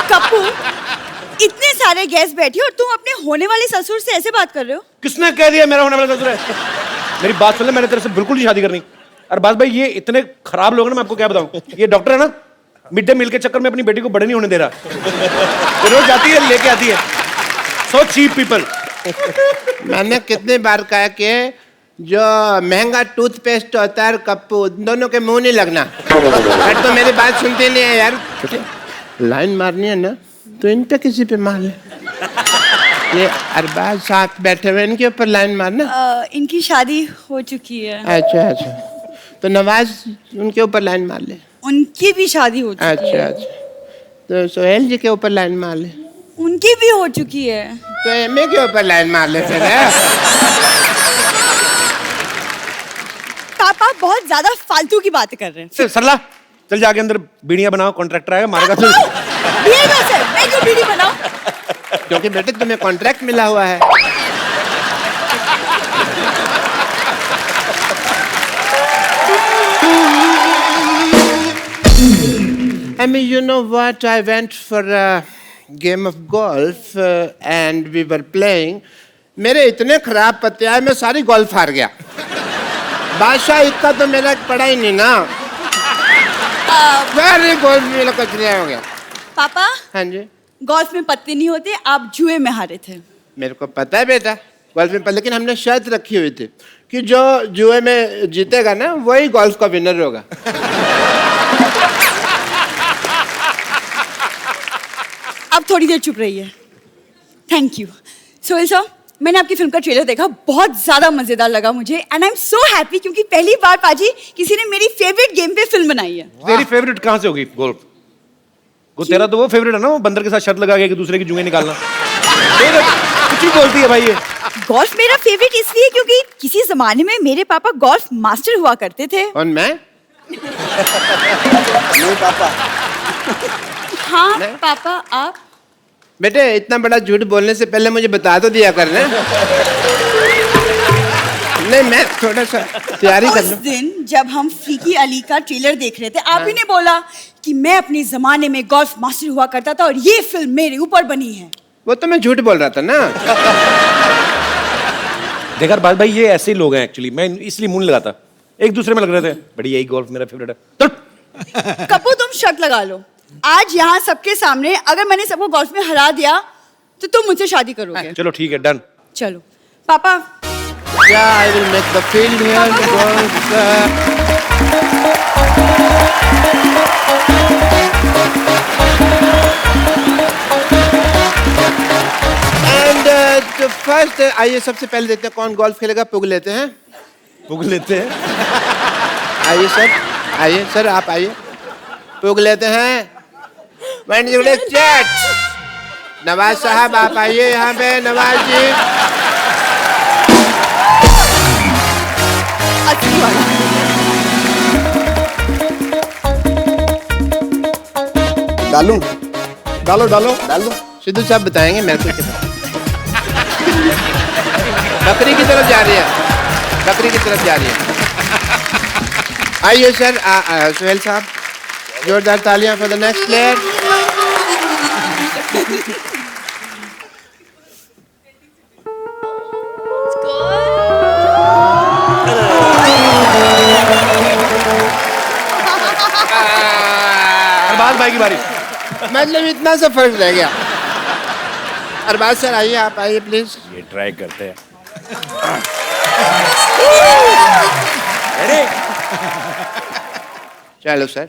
कप्पू, इतने सारे गेस्ट बैठे और तुम अपने होने वाले ससुर से ऐसे बात कर रहे हो? किसने कह दिया मेरा होने वाला ससुर है? मेरी बात सुन ले, मैंने तेरे से बिल्कुल नहीं शादी करनी। अरबाज भाई, ये इतने खराब लोग हैं ना, मैं आपको क्या बताऊं। ये डॉक्टर है ना, मिड डे मील के चक्कर में अपनी बेटी को बड़े नहीं होने दे रहा। तो रोज जाती है, लेके आती है। So cheap people. मैंने कितने बार कहा कि जो महंगा टूथपेस्ट होता है कप्पू, दोनों के मुंह नहीं लगना। बट तो मेरी बात सुनते नहीं है यार। लाइन मारनी है ना तो इन पे किसी पे मार ले। ये अरबाज साथ बैठे हुए, इनके ऊपर लाइन मारना। इनकी शादी हो चुकी है। अच्छा, तो नवाज उनके ऊपर लाइन मार ले। उनकी भी शादी हो चुकी है। अच्छा, तो तो सोहेल जी के ऊपर लाइन मार ले। उनकी भी हो चुकी है। तो एमए के ऊपर लाइन मार ले फिर। पापा बहुत ज्यादा फालतू की बातें कर रहे हैं। सरला चल जाके अंदर बीड़ियां बनाओ, कॉन्ट्रैक्टर आएगा मारेगा तो। मैं क्यों बीड़ी बनाऊं? क्योंकि बेटे तुम्हें कॉन्ट्रैक्ट मिला हुआ है। I mean, you know what? I went for a game of golf and we were playing. मेरे इतने खराब पत्ते आए, मैं सारी गोल्फ हार गया। बादशाह इतना तो मेरा पड़ा ही नहीं ना। सारी गोल्फ मेरा कचरा हो गया। पापा हाँ जी। गोल्फ में पत्ते नहीं होते, आप जुए में हारे थे। मेरे को पता है बेटा, गोल्फ में, लेकिन हमने शर्त रखी हुई थी कि जो जुए में जीतेगा ना वही गोल्फ का विनर होगा। अब थोड़ी देर चुप रहिए। Thank you. सोहेल सर, मैंने आपकी फिल्म का ट्रेलर देखा, बहुत ज्यादा मजेदार लगा मुझे and I am so happy क्योंकि पहली बार पाजी किसी ने मेरी फेवरेट गेम पे फिल्म बनाई है। तेरी फेवरेट कहाँ से होगी गोल्फ? वो तेरा तो वो फेवरेट है ना, वो बंदर के साथ शर्त लगा के एक दूसरे की जुएं निकालना। कुछ भी बोलती है भाई ये। गोल्फ मेरा फेवरेट इसलिए क्योंकि किसी जमाने में मेरे पापा गोल्फ मास्टर हुआ करते थे। और मैं? नहीं पापा। हाँ पापा आप? बेटे इतना बड़ा झूठ बोलने से पहले मुझे बता तो दिया करना। नहीं मैं थोड़ा सा तैयारी कर उस लूं। दिन जब हम फ्रीकी अली का ट्रेलर देख रहे थे, आप ही ने बोला कि मैं अपने जमाने में गोल्फ मास्टर हुआ करता था और ये फिल्म मेरे ऊपर बनी है। वो तो मैं झूठ बोल रहा था ना। देखा बात भाई, ये ऐसे ही लोग हैं एक्चुअली, मैं इसलिए मुंह नहीं लगाता। एक दूसरे में लग रहे थे बड़ी, यही गोल्फ मेरा फेवरेट है। तो कपूर तुम शर्त लगा लो, आज यहाँ सबके सामने अगर मैंने सबको गोल्फ में हरा दिया तो तुम मुझसे शादी करोगे। चलो ठीक है, डन। चलो पापा। Yeah, I will make the field here. And तो first आइए सबसे पहले देखते हैं कौन गोल्फ खेलेगा। पुग लेते हैं। पुग लेते हैं। आइए सर, आइए सर, आप आइए। पुग लेते हैं। नवाज साहब आप आइए यहाँ पे। नवाज जी डालूं? डालो डालो डाल दो। सिद्धू साहब बताएंगे मेरे को। बकरी की तरफ जा रही है, बकरी की तरफ जा रही है। आइए सर, सोहेल साहब, जोरदार तालियां for the next player. Arbaaz भाई की बारी। मतलब इतना सा फर्क रह गया। अरबाज सर आइए, आप आइए प्लीज। ये ट्राई करते हैं। चलो सर।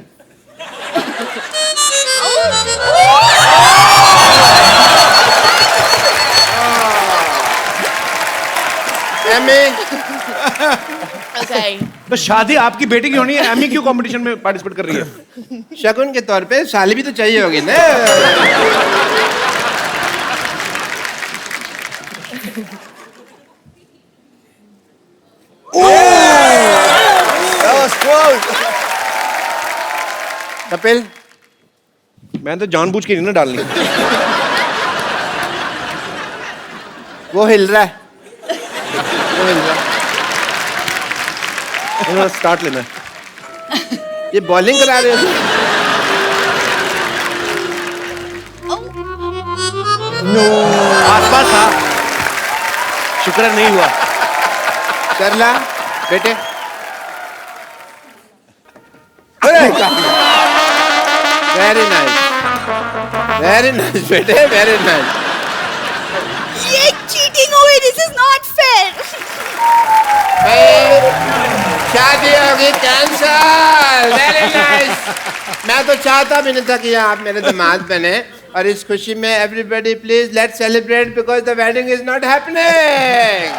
Okay. तो शादी आपकी बेटी की होनी है, एमी क्यों कंपटीशन में पार्टिसिपेट कर रही है? शगुन के तौर पे साली भी तो चाहिए होगी ना। कपिल, मैं तो जानबूझ के नहीं ना डालनी। वो हिल रहा है, वो हिल रहा है। स्टार्ट लेना है। ये बॉलिंग करा रहे हो? आसपास था, शुक्र नहीं हुआ। सरला बेटे, वेरी नाइस बेटे, वेरी नाइस। ये चीटिंग हुई, दिस इज नॉट फेयर। शादी होगी कैंसल। Very nice. मैं तो चाहता भी नहीं था कि आप मेरे दामाद बने, और इस खुशी में everybody please let's celebrate because the wedding is not happening.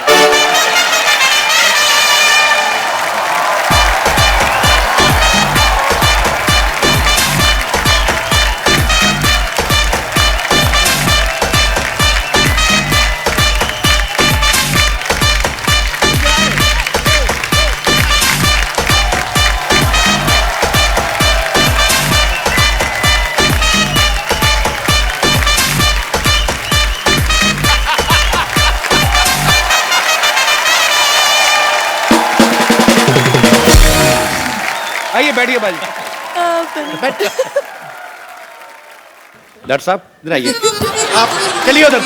बैठिए भाई। डॉक्टर साहब इधर आइए, आप चलिए उधर,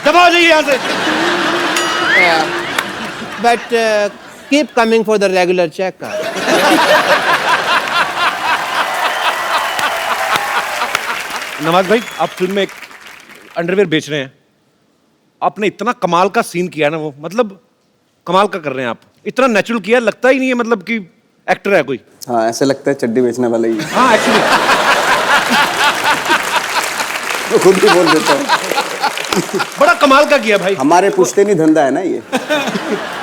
दबा जाइए यहाँ से। But keep coming for the regular checkup. Nawaz भाई, आप फिल्म में एक अंडरवेयर बेच रहे हैं, आपने इतना कमाल का सीन किया ना, वो मतलब कमाल का कर रहे हैं आप, इतना नेचुरल किया, लगता ही नहीं है मतलब कि एक्टर है कोई। हाँ ऐसे लगता है चड्डी बेचने वाला ही है। हाँ एक्चुअली तो खुद भी बोल देता हूँ। बड़ा कमाल का किया भाई। हमारे पूछते नहीं धंधा है ना ये।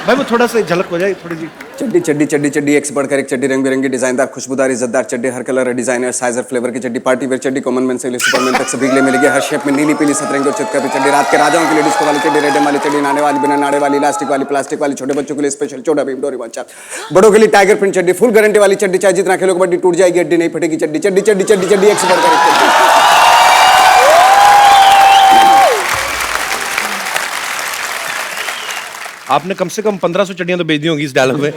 भाई वो थोड़ा सा झलक हो जाए थोड़ी सी। चड्डी चड्डी चड्डी चड्डी, एक से बढ़कर एक चड्डी, रंग बिरंगी डिजाइनदार, खुशबूदार, इज्जतदार चड्डी, हर कलर, डिजाइनर, साइज और फ्लेवर की चड्डी, पार्टी वेयर चड्डी, कॉमन मैन से लेकर सुपरमैन तक सभी के लिए मिलेगी हर शेप में, नीली पीली सतरंगी और चितकबरी चड्डी, रात के राजाओं की लेडीज को वाली चड्डी, रेडम वाली चड्डी, नाड़े वाली, बिना नाड़े वाली, इलास्टिक वाली, प्लास्टिक वाली, छोटे बच्चों के लिए स्पेशल छोटा भीम डोरेमोन चाप, बड़ों के लिए टाइगर प्रिंट चड्डी, फुल गारंटी वाली चड्डी, चाहे जितना खेलो कबड्डी टूट जाएगी हड्डी नहीं फटेगी चड्डी, चड्डी चड्डी चड्डी चड्डी, एक से बढ़कर एक चड्डी। आपने कम से कम 1500 चड्डियां तो बेच दी होंगी इस डायलॉग में।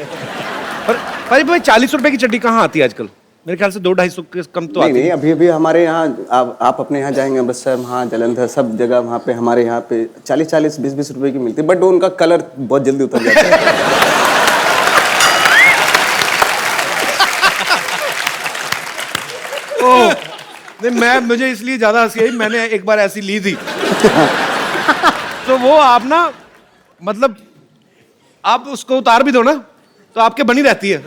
पर भाई 40 रुपए की चड्डी कहाँ आती है आजकल? मेरे ख्याल से 200-250 के कम तो आती है। नहीं, अभी हमारे यहाँ आप अपने यहाँ जाएंगे अमृतसर, वहाँ जलंधर, सब जगह वहाँ पे हमारे यहाँ पे 40-40, 20-20 रुपए की मिलती है, बट उनका कलर बहुत जल्दी उतर जाता है। ओह, नहीं मुझे इसलिए ज्यादा हंसी आई, मैंने एक बार ऐसी ली थी। तो वो आप ना मतलब आप उसको उतार भी दो ना तो आपके बनी रहती है,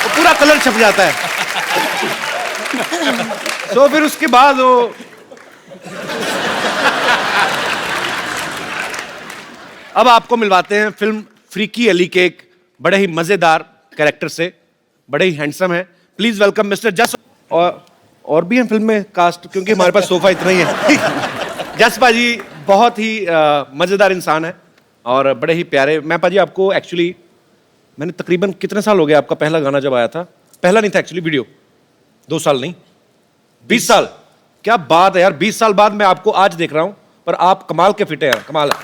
तो पूरा कलर छप जाता है। तो फिर उसके बाद वो अब आपको मिलवाते हैं फिल्म फ्रीकी अली के एक बड़े ही मजेदार कैरेक्टर से, बड़े ही हैंडसम है। प्लीज वेलकम मिस्टर जस। और भी हैं फिल्म में कास्ट, क्योंकि हमारे पास सोफा इतना ही है। जस पाजी बहुत ही मजेदार इंसान है और बड़े ही प्यारे। मैं पाजी आपको एक्चुअली मैंने तकरीबन कितने साल हो गए, आपका पहला गाना जब आया था, पहला नहीं था एक्चुअली वीडियो, 2 साल नहीं 20 साल, क्या बात है यार, 20 साल बाद मैं आपको आज देख रहा हूं, पर आप कमाल के फिट हैं, कमाल है।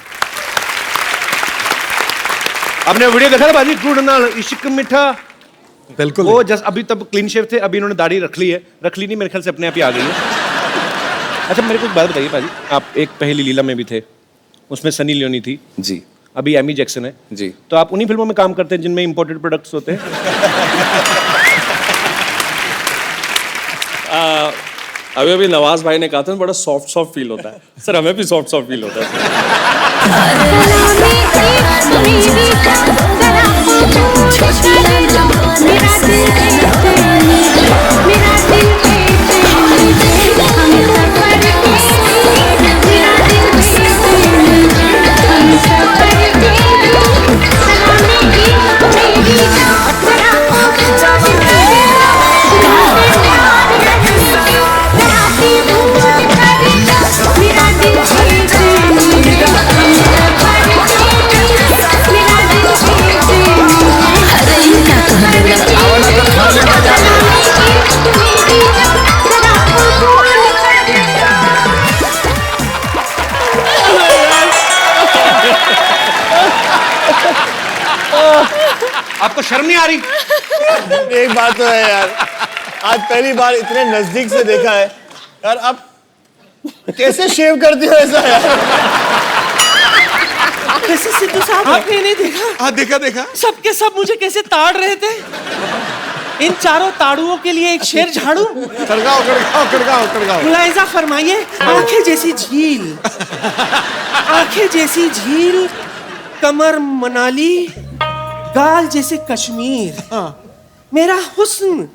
आपने वीडियो देखा ना बाजी, ढूंढना इश्क मिठा, बिल्कुल वो जस्ट अभी तब क्लीन शेव थे, अभी इन्होंने दाढ़ी रख ली है, रख ली नहीं मेरे ख्याल से अपने आप ही आ गई है। अच्छा मेरे को एक बात बताइए पाजी, आप एक पहली लीला में भी थे, उसमें सनी लियोनी थी जी, अभी एमी जैक्सन है जी, तो आप उन्हीं फिल्मों में काम करते हैं जिनमें इंपोर्टेड प्रोडक्ट्स होते हैं? अभी अभी नवाज भाई ने कहा था बड़ा सॉफ्ट फील होता है सर, हमें भी सॉफ्ट फील होता है। आपको शर्म नहीं आ रही? एक बात तो है यार, आज पहली बार इतने नजदीक से देखा है यार, आप कैसे शेव करते हो ऐसा यार? कैसे सिद्धू साहब आपने नहीं देखा? हाँ देखा देखा। सबके सब मुझे कैसे ताड़ रहे थे। इन चारों ताड़ुओं के लिए एक शेर झाड़ू। खड़गाओ खड़गाओ खड़गाओ खड़गाओ। मुलायजा फरमाइए, आंखें जैसी झील, आंखें जैसी झील, कमर मनाली, गाल जैसे कश्मीर, मेरा हुस्न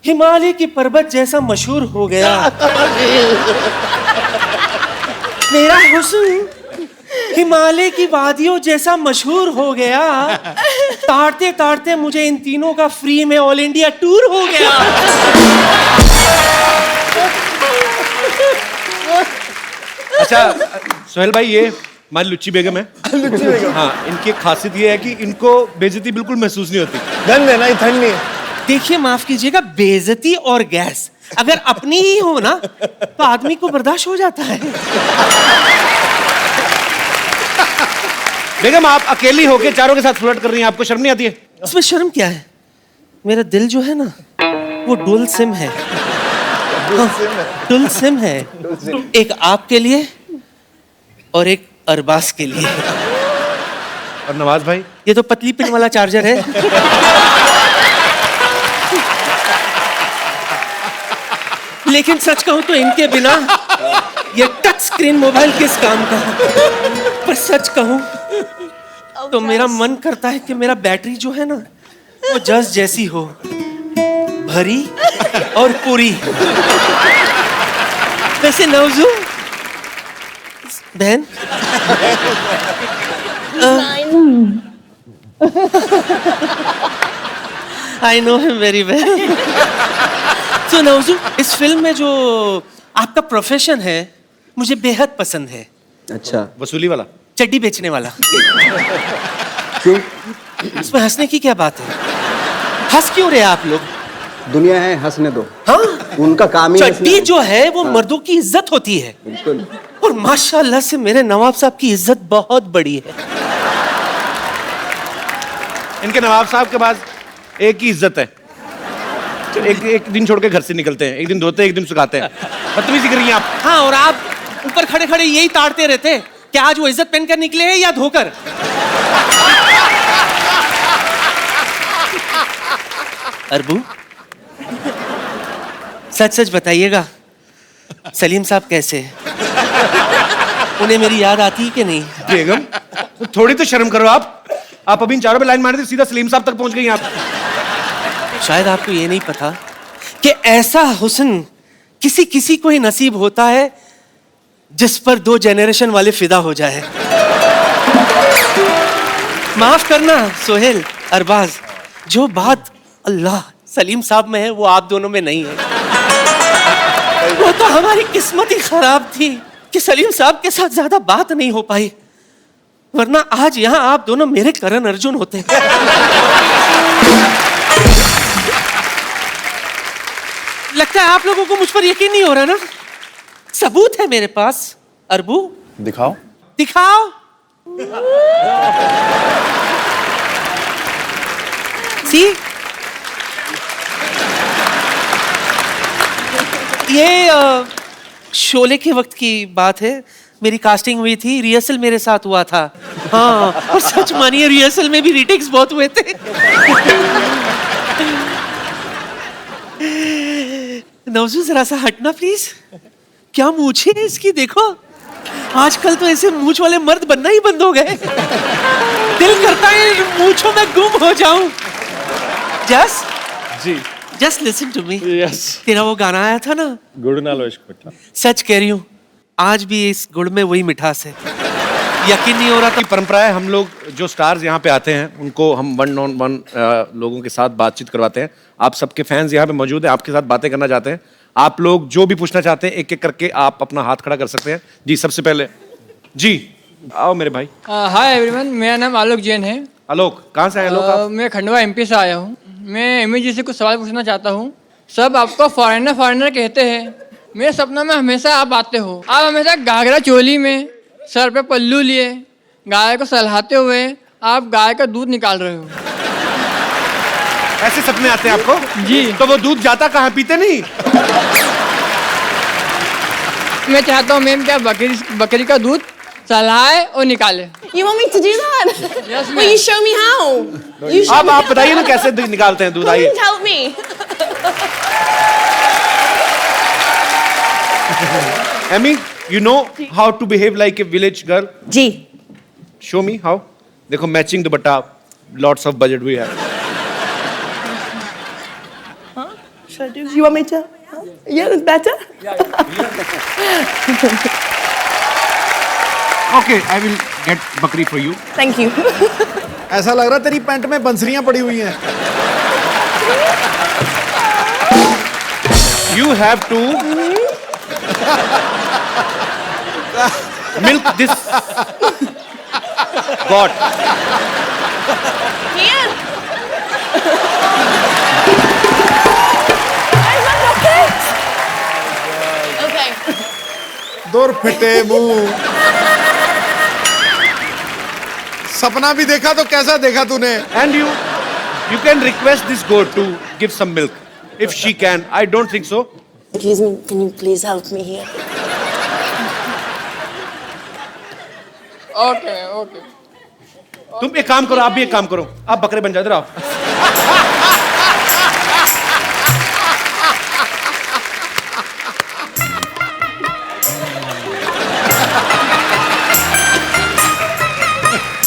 हिमालय की पर्वत जैसा मशहूर हो गया। मेरा हुस्न हिमालय की वादियों जैसा मशहूर हो गया। ताड़ते ताड़ते मुझे इन तीनों का फ्री में ऑल इंडिया टूर हो गया। अच्छा सोहेल भाई, ये हमारी लुच्ची बेगम है। लुच्ची बेगम, हाँ, इनकी एक खासियत ये है कि इनको बेइज्जती बिल्कुल महसूस नहीं होती। ठंड है ना, ये ठंड नहीं है। देखिए माफ कीजिएगा, बेइज्जती और गैस अगर अपनी ही हो ना तो आदमी को बर्दाश्त हो जाता है। बेगम आप अकेली होके चारों के साथ फ्लर्ट कर रही हैं, आपको शर्म नहीं आती है? उसमें शर्म क्या है? मेरा दिल जो है ना वो डुअल सिम है। डुअल सिम है। एक आपके लिए और एक अरबाज के लिए। और नवाज भाई? ये तो पतली पिन वाला चार्जर है। लेकिन सच कहूं तो इनके बिना ये टच स्क्रीन मोबाइल किस काम का। पर सच कहूं तो मेरा मन करता है कि मेरा बैटरी जो है ना वो जस जैसी हो, भरी और पूरी। वैसे नवजू बहन, I know him very well. तो नवजू, इस फिल्म में जो आपका प्रोफेशन है मुझे बेहद पसंद है। अच्छा, वसूली वाला? चड्डी बेचने वाला। क्यों? इसमें हंसने की क्या बात है? हंस क्यों रहे आप लोग? दुनिया है, हंसने दो। हाँ, उनका काम ही चड्डी जो है वो मर्दों की इज्जत होती है। बिल्कुल। और माशाल्लाह से मेरे नवाब साहब की इज्जत बहुत बड़ी है। इनके नवाब साहब के पास एक ही इज्जत है। एक दिन छोड़ के घर से निकलते हैं, एक दिन धोते हैं, एक दिन सुखाते हैं। बदतमीजी कर रही हैं आप। हाँ, और आप ऊपर खड़े खड़े यही ताड़ते रहते कि आज वो इज्जत पहनकर निकले हैं या धोकर। अरबू, सच सच बताइएगा, सलीम साहब कैसे हैं? उन्हें मेरी याद आती है कि नहीं? बेगम, तो थोड़ी तो शर्म करो आप अभी इन चारों पे लाइन मारी थी, सीधा सलीम साहब तक पहुंच गई आप। शायद आपको ये नहीं पता कि ऐसा हुस्न किसी किसी को ही नसीब होता है जिस पर 2 जनरेशन वाले फिदा हो जाए। माफ करना सोहेल, अरबाज, जो बात अल्लाह सलीम साहब में है वो आप दोनों में नहीं है। वो तो हमारी किस्मत ही खराब थी कि सलीम साहब के साथ ज्यादा बात नहीं हो पाई, वरना आज यहाँ आप दोनों मेरे करण अर्जुन होते। लगता है आप लोगों को मुझ पर यकीन नहीं हो रहा ना? सबूत है मेरे पास। अरबू, दिखाओ। दिखाओ। सी, ये शोले के वक्त की बात है। मेरी कास्टिंग हुई थी, रिहर्सल मेरे साथ हुआ था। हाँ, और सच मानिए रिहर्सल में भी रीटेक्स बहुत हुए थे। नवजू, जरा सा हटना प्लीज। क्या मूंछ है इसकी, देखो। आजकल तो ऐसे मूंछ वाले मर्द बनना ही बंद हो गए। दिल करता है मूंछों में गुम हो जाऊं। Jas ji, just listen to me. Yes. तेरा वो गाना आया था ना, गुड़ नालो इश्क मिठा। सच कह रही हूँ, आज भी इस गुड़ में वही मिठास है। यकीन नहीं हो रहा था। परंपरा है, हम लोग जो स्टार्स यहाँ पे आते हैं उनको हम 1-on-1 लोगों के साथ बातचीत करवाते हैं। आप सबके फैंस यहाँ पे मौजूद हैं, आपके साथ बातें करना चाहते हैं। आप लोग जो भी पूछना चाहते हैं एक एक करके आप अपना हाथ खड़ा कर सकते हैं। जी, सबसे पहले जी आओ मेरे भाई। हाय एवरीवन, मेरा नाम आलोक जैन है। आलोक, कहाँ से आए आलोक आप? मैं खंडवा एमपी से आया हूँ। मैं एमी जी से कुछ सवाल पूछना चाहता हूँ। सब आपको फॉरेनर फॉरेनर कहते हैं, मेरे सपनों में हमेशा आप आते हो। आप हमेशा घाघरा चोली में, सर पे पल्लू लिए, गाय को सहलाते हुए आप गाय का दूध निकाल रहे हो। ऐसे सपने आते हैं आपको? जी। तो वो दूध जाता कहाँ, पीते नहीं? मैं चाहता हूँ मैम, क्या बकरी का दूध सहलाए और निकाले। You want me to do that? Yes, Will you show me how? You show अब me आप बताइए ना कैसे निकालते हैं दूध, आइए। Please help me. Amy, you know how to behave like a village girl? जी। Show me how. देखो matching dupatta, lots of budget we have. Should I do? You want me to? Yeah, that's better. Okay, I will get बकरी for you. Thank you. ऐसा लग रहा तेरी pant में बंसरियां पड़ी हुई हैं। You have to milk this god. Here. Is that okay? Okay. दूर फिटे मुंह। सपना भी देखा तो कैसा देखा तूने? And you You can request this goat to give some milk. If she can. I don't think so. Excuse me, can you please help me here? Okay okay तुम एक काम करो, आप भी एक काम करो, आप बकरे बन जाते रहो।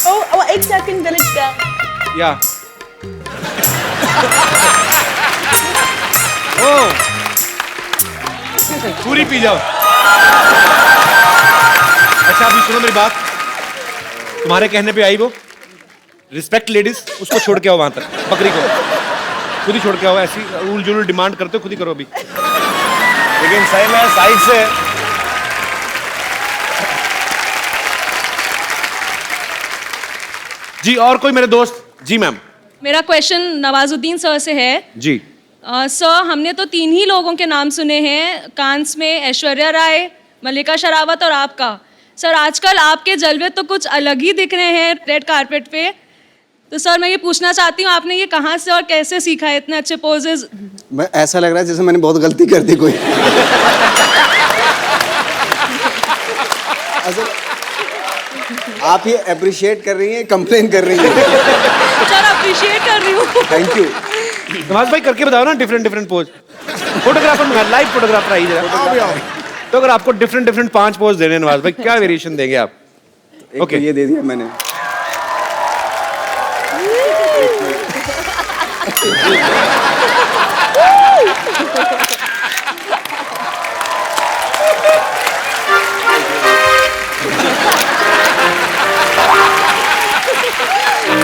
Oh, 1 second, village down. या ओ पूरी पी जाओ। अच्छा अभी सुनो मेरी बात, तुम्हारे कहने पे आई वो, रिस्पेक्ट लेडीज, उसको छोड़ के आओ वहां तक, बकरी को खुद ही छोड़ के आओ। ऐसी उल जुल डिमांड करते हो, खुद ही करो अभी। लेकिन सही में साइड से जी। और कोई मेरे दोस्त? जी मैम। मेरा क्वेश्चन नवाजुद्दीन सर से है। जी सर, हमने तो 3 ही लोगों के नाम सुने हैं कांस में, ऐश्वर्या राय, मल्लिका शेरावत और आपका। सर आजकल आपके जलवे तो कुछ अलग ही दिख रहे हैं रेड कारपेट पे। तो सर मैं ये पूछना चाहती हूँ, आपने ये कहाँ से और कैसे सीखा है इतने अच्छे पोजेज? मैं ऐसा लग रहा है जैसे मैंने बहुत गलती कर दी कोई। असल आप ये अप्रिशिएट कर रही हैं, कंप्लेन कर रही हैं? सर अप्रिशिएट कर रही हूँ। Thank you. नवाज भाई करके बताओ ना डिफरेंट पोज। फोटोग्राफर मंगा, लाइव फोटोग्राफर आई जरा। तो अगर आपको डिफरेंट 5 पोज देने नवाज भाई, क्या वेरिएशन देंगे आप? ओके ये दे दिया मैंने।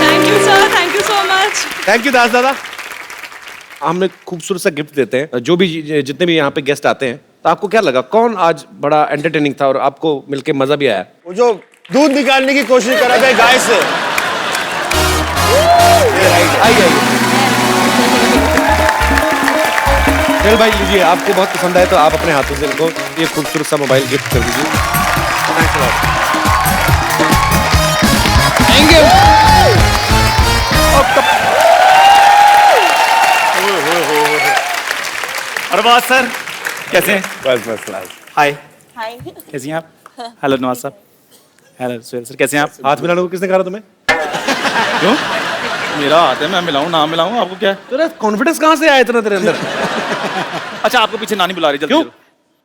Thank you sir, thank you so much. Thank you Das दादा। हम एक खूबसूरत सा गिफ्ट देते हैं जो भी जितने भी यहाँ पे गेस्ट आते हैं। तो आपको क्या लगा, कौन आज बड़ा एंटरटेनिंग था और आपको मिलके मजा भी आया? वो जो दूध निकालने की कोशिश करा था गाय से। आइए चल भाई लीजिए, आपको बहुत पसंद आए तो आप अपने हाथों से इनको ये खूबसूरत सा मोबाइल गिफ्ट कर दीजिए। Thank you. अरबाज सर कैसे हैं? बस क्लास। हाय, Hi. कैसी हैं आप? हेलो नवाज साहब। हेलो सुहेल सर, कैसे हैं आप? हाथ मिलाने को किसने कहा तुम्हें? क्यों? मेरा हाथ है, मैं मिलाऊं ना मिलाऊं, आपको क्या है? तेरा कॉन्फिडेंस कहाँ से आया इतना तेरे अंदर? अच्छा आपको पीछे नानी बुला रही, जल्दी क्यों?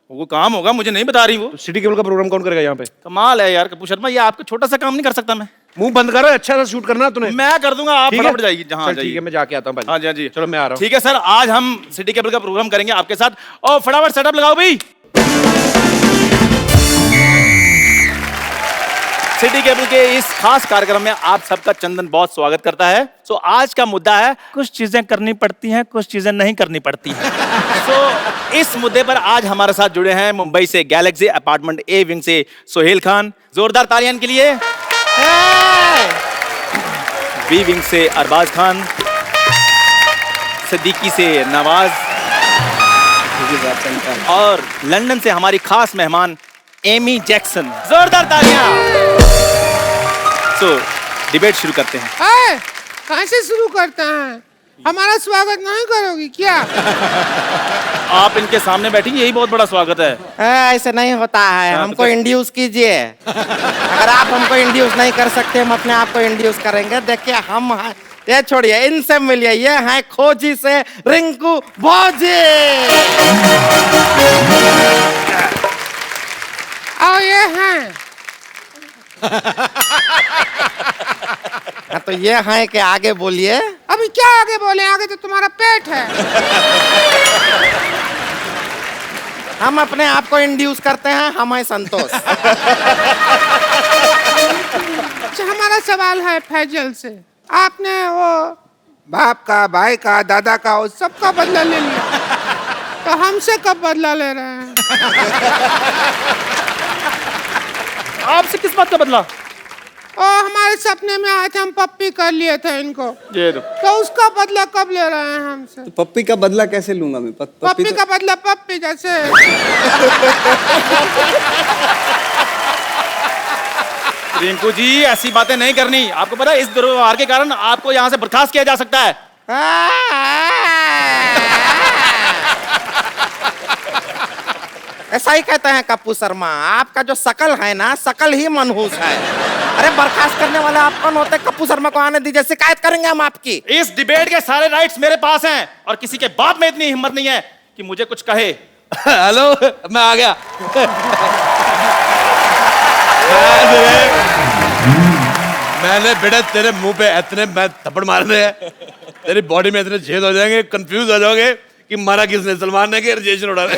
वो काम होगा, मुझे नहीं बता रही वो। सिटी केबल का प्रोग्राम कौन करेगा यहाँ पे? कमाल है यार कपूर शर्मा, ये आपको छोटा सा काम नहीं कर सकता मैं? मुंह बंद करो, अच्छा सा शूट करना तूने। मैं कर दूंगा, आप ठीक है? फटाफट जाइए जहाँ चल ठीक है, मैं जाके आता हूँ। हाँ जी हाँ जी, चलो मैं आ रहा हूँ। ठीक है सर, आज हम सिटी केबल का प्रोग्राम करेंगे आपके साथ, और फटाफट सेटअप लगाओ भाई। सिटी केबल के इस खास कार्यक्रम में आप सबका चंदन बहुत स्वागत करता है। सो आज का मुद्दा है, कुछ चीजें करनी पड़ती हैं, कुछ चीजें नहीं करनी पड़ती हैं। सो इस मुद्दे पर आज हमारे साथ जुड़े हैं मुंबई से गैलेक्सी अपार्टमेंट ए विंग से सोहेल खान, जोरदार तालियां के लिए। बी विंग से अरबाज खान, सिद्दीकी से नवाज, और लंदन से हमारी खास मेहमान एमी जैक्सन। जोरदार तालियां। तो डिबेट शुरू करते हैं। कहाँ से शुरू करते हैं? हमारा स्वागत नहीं करोगी क्या? आप इनके सामने बैठी, यही बहुत बड़ा स्वागत है। ऐसे नहीं होता है, हमको इंड्यूस कीजिए। अगर आप हमको इंड्यूस नहीं कर सकते, हम अपने आप को इंड्यूस करेंगे। देखिए हम ये छोड़िए, इनसे मिलिए, ये हैं खोजी से रिंकू भौजी। और ये हैं हाँ, तो ये हैं कि आगे बोलिए। अभी क्या आगे बोले, आगे तो तुम्हारा पेट है। हम अपने आप को इंड्यूस करते हैं, हम हैं संतोष। अच्छा हमारा सवाल है फैजल से, आपने वो बाप का, भाई का, दादा का, उस सबका बदला ले लिया, तो हमसे कब बदला ले रहे हैं? आपसे किस बात का बदला? ओ हमारे सपने में आए थे, हम पप्पी कर लिए थे इनको, ये तो उसका बदला कब ले रहे हैं हमसे? तो पप्पी का बदला कैसे लूंगा मैं? पप्पी का बदला पप्पी जैसे। रिंकू जी ऐसी बातें नहीं करनी, आपको पता है इस दुर्व्यवहार के कारण आपको यहाँ से बर्खास्त किया जा सकता है। ऐसा ही कहते हैं कप्पू शर्मा, आपका जो शकल है ना, शकल ही मनहूस है। अरे बर्खास्त करने वाले आप कौन होते हैं? कप्पू शर्मा को आने दीजिए, शिकायत करेंगे हम आपकी। इस डिबेट के सारे राइट्स मेरे पास हैं और किसी के बाप में इतनी हिम्मत नहीं है कि मुझे कुछ कहे। हेलो, मैं आ गया। मैंने बेटा तेरे मुंह पे इतने मैं थप्पड़ मारने हैं, तेरी बॉडी में इतने छेद हो जाएंगे, कंफ्यूज हो जाओगे कि मारा किसने, सलमान ने कि राजेश ने उड़ा रहे।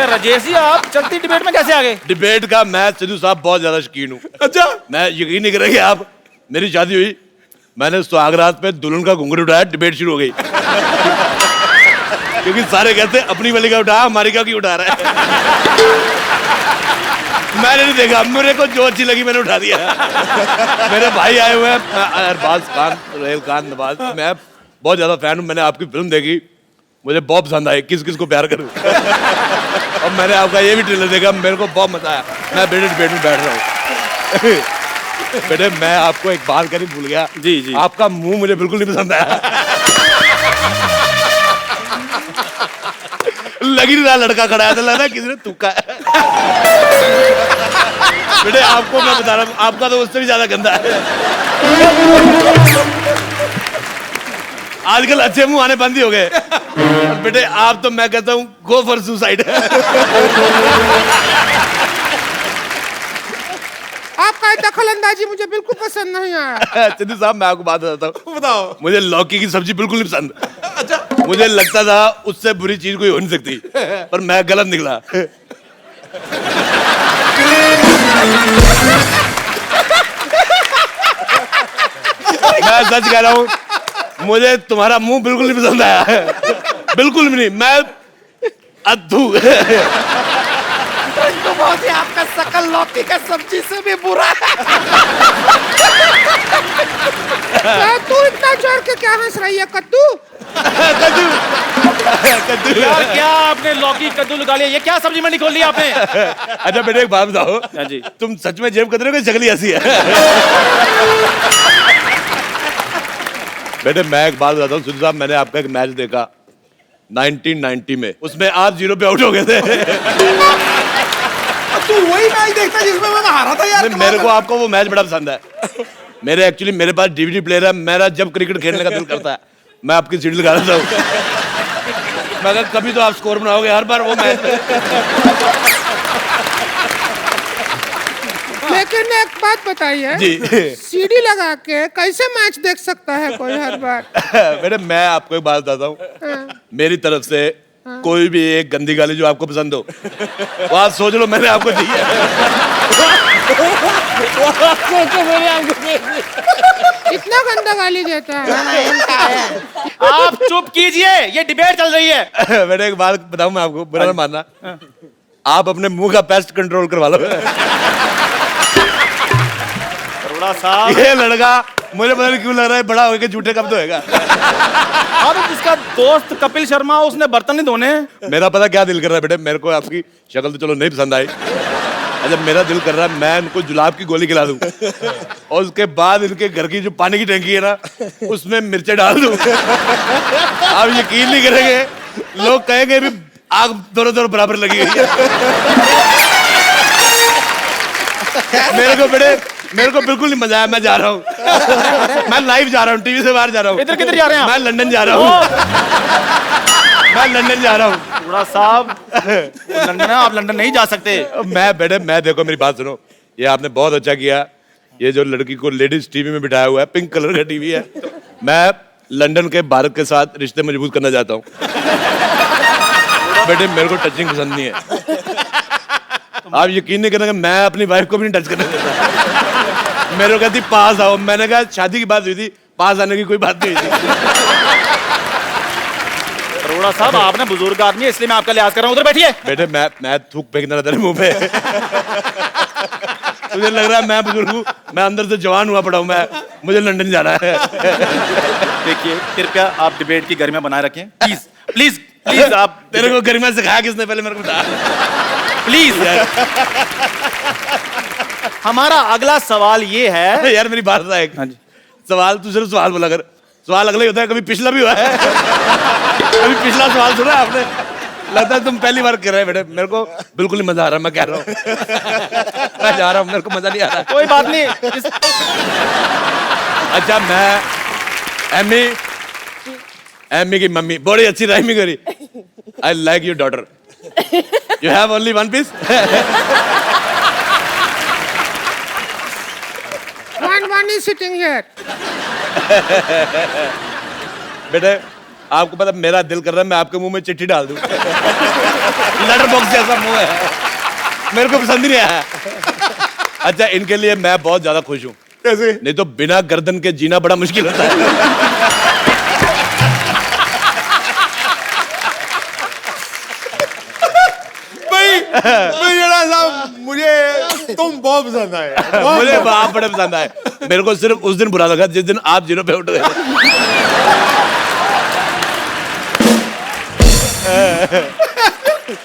राजेश जी, आप चलती डिबेट में कैसे आ गए? डिबेट का मैं सिद्धू साहब बहुत ज्यादा शौकीन हूँ। अच्छा, मैं यकीन नहीं करेंगे आप, मेरी शादी हुई, मैंने सुहागरात पे दुल्हन का घुंघरू उठाया, डिबेट शुरू हो गई। क्योंकि सारे कहते अपनी वाली का उठा, हमारी का क्यों उठा रहा है। मैंने नहीं देखा, मेरे को जो अच्छी लगी मैंने उठा दिया। मेरे भाई आए हुए हैं, अरबाज खान, सुहेल खान, नवाज, मैं बहुत ज्यादा फैन हूँ। मैंने आपकी फिल्म देखी, मुझे बहुत पसंद आई, किस किस को प्यार करूं। और मैंने आपका ये भी ट्रेलर देखा, मेरे को बहुत मजा आया। मैं बेटे डिबेट में बैठ रहा हूँ। बेटे मैं आपको एक बात करनी भूल गया। जी जी, आपका मुंह मुझे बिल्कुल नहीं पसंद आया। लगी नहीं रहा लड़का खड़ा है, तो लगा किसी ने थूका है। बेटे आपको मैं बता रहा हूँ, आपका तो उससे भी ज्यादा गंदा है। आजकल अच्छे मुंह आने बंद ही हो गए। बेटे आप तो मैं कहता हूँ गो फॉर सुसाइड। आपका दखल अंदाजी मुझे बिल्कुल पसंद नहीं आया। सिद्धू साहब मैं आपको बात बताता हूँ, बताओ। मुझे लौकी की सब्जी बिल्कुल नहीं पसंद। अच्छा, मुझे लगता था उससे बुरी चीज कोई हो नहीं सकती, पर मैं गलत निकला। मैं सच कह रहा हूँ, मुझे तुम्हारा मुंह बिल्कुल नहीं पसंद आया, बिल्कुल भी नहीं। मैं अद्भु तो बहुत ही आपका शकल लौकी का सब्जी से भी बुरा है। तू इतना जोर के क्या हंस रही है कद्दू? कद्दू कद्दू यार क्या आपने लौकी कद्दू लगा लिया? ये क्या सब्जी मंडी खोल ली आपने? अच्छा बेटे एक बात बताओ, जी तुम सच में जेब कतरे हो, जगली ऐसी है? बेटे मैं एक बात बताता हूँ सिद्धू साहब, मैंने आपका एक मैच देखा 1990 में, उसमें आप 0 पे आउट हो गए थे। तू वही मैच देखता जिसमें मैं हारा था यार। मेरे को आपको वो मैच बड़ा पसंद है। मेरे पास डीवीडी प्लेयर है, मेरा जब क्रिकेट खेलने का दिल करता है मैं आपकी सीट लगा देता हूँ। मैं कहा कभी तो आप स्कोर बनाओगे हर बार वो मैच। लेकिन एक बात बताइए जी, सीडी लगा के कैसे मैच देख सकता है कोई हर बार? बेटे मैं आपको एक बात बताता हूँ, मेरी तरफ से कोई भी एक गंदी गाली जो आपको पसंद हो वो आप सोच लो मैंने आपको दी है। इतना गंदा गाली देता है। आप चुप कीजिए, ये डिबेट चल रही है। बेटे एक बात बताऊं मैं आपको, बुरा ना मानना, आप अपने मुंह का पेस्ट कंट्रोल करवा लो। साहब ये लड़का मुझे पता नहीं क्यों लग रहा है बड़ा होकर झूठे कब तो होगा। अब जिसका दोस्त कपिल शर्मा उसने बर्तन नहीं धोने। मेरा पता क्या दिल कर रहा है बेटे, मेरे को आपकी शक्ल तो चलो नहीं पसंद आई, अच्छा मेरा दिल कर रहा है मैं इनको जुलाब की गोली खिला दूं और उसके बाद इनके घर की जो पानी की टंकी है ना उसमें मिर्चें डाल दूं। आप यकीन नहीं करेंगे, लोग कहेंगे भी आग दोनों दोनों बराबर लगी हुई है। मेरे को बिल्कुल नहीं मजा आया, मैं जा रहा हूँ, मैं लाइव जा रहा हूँ, टीवी से बाहर जा रहा हूँ। इधर किधर जा रहे हैं? मैं लंदन जा रहा हूँ। मैं लंदन जा रहा हूँ। बड़ा साहब लंदन है, आप लंदन नहीं जा सकते। मैं देखो मेरी बात सुनो, ये आपने बहुत अच्छा किया, ये जो लड़की को लेडीज टीवी में बिठाया हुआ है, पिंक कलर का टीवी है, मैं लंदन के भारत के साथ रिश्ते मजबूत करना चाहता हूँ। बेटे मेरे को टचिंग पसंद नहीं है, आप यकीन नहीं करेंगे मैं अपनी वाइफ को भी नहीं टच करने देता। मेरे को कहती पास आओ, मैंने कहा शादी की बात हुई थी, पास आने की कोई बात नहीं हुई थी। अरोड़ा साहब आपने बुजुर्ग आदमी है इसलिए मैं आपका लिहाज कर रहा हूँ, उधर बैठिए। बेटे मैं थूक फेंकना तेरे मुंह पे। मुझे लग रहा है मैं बुजुर्ग हूँ, मैं अंदर से जवान हुआ पड़ा हूँ, मैं मुझे लंदन जाना है। देखिए कृपया आप डिबेट की गरिमा बनाए रखें, प्लीज प्लीज प्लीज। आप तेरे को गरिमा सिखाया किसने, पहले मेरे को बता प्लीज। हमारा अगला सवाल ये है यार मेरी बात है, सवाल तू सिर्फ सवाल बोला कर, सवाल अगला ही होता है, कभी पिछला भी हुआ है। कभी पिछला सवाल सुना है आपने? लगता है तुम पहली बार कर रहे हैं बेटे। मेरे को बिल्कुल नहीं मजा आ रहा, मैं कह रहा हूँ। मैं जा रहा हूँ, मेरे को मजा नहीं आ रहा। कोई बात नहीं। अच्छा, मैं एमी की मम्मी बड़ी अच्छी राइमिंग करी। I like your daughter, you have only one piece. One is sitting here. बेटे, आपको पता मेरा दिल कर रहा है मैं आपके मुंह में चिट्ठी डाल दूं। लेटर बॉक्स जैसा मुंह है, मेरे को पसंद ही नहीं आया। अच्छा, इनके लिए मैं बहुत ज्यादा खुश हूँ। कैसे? नहीं तो बिना गर्दन के जीना बड़ा मुश्किल होता है। मुझे तुम बहुत पसंद आए। मुझे आप बड़े पसंद आए। मेरे को सिर्फ उस दिन बुरा लगा जिस दिन आप जीरो पे उठ गए।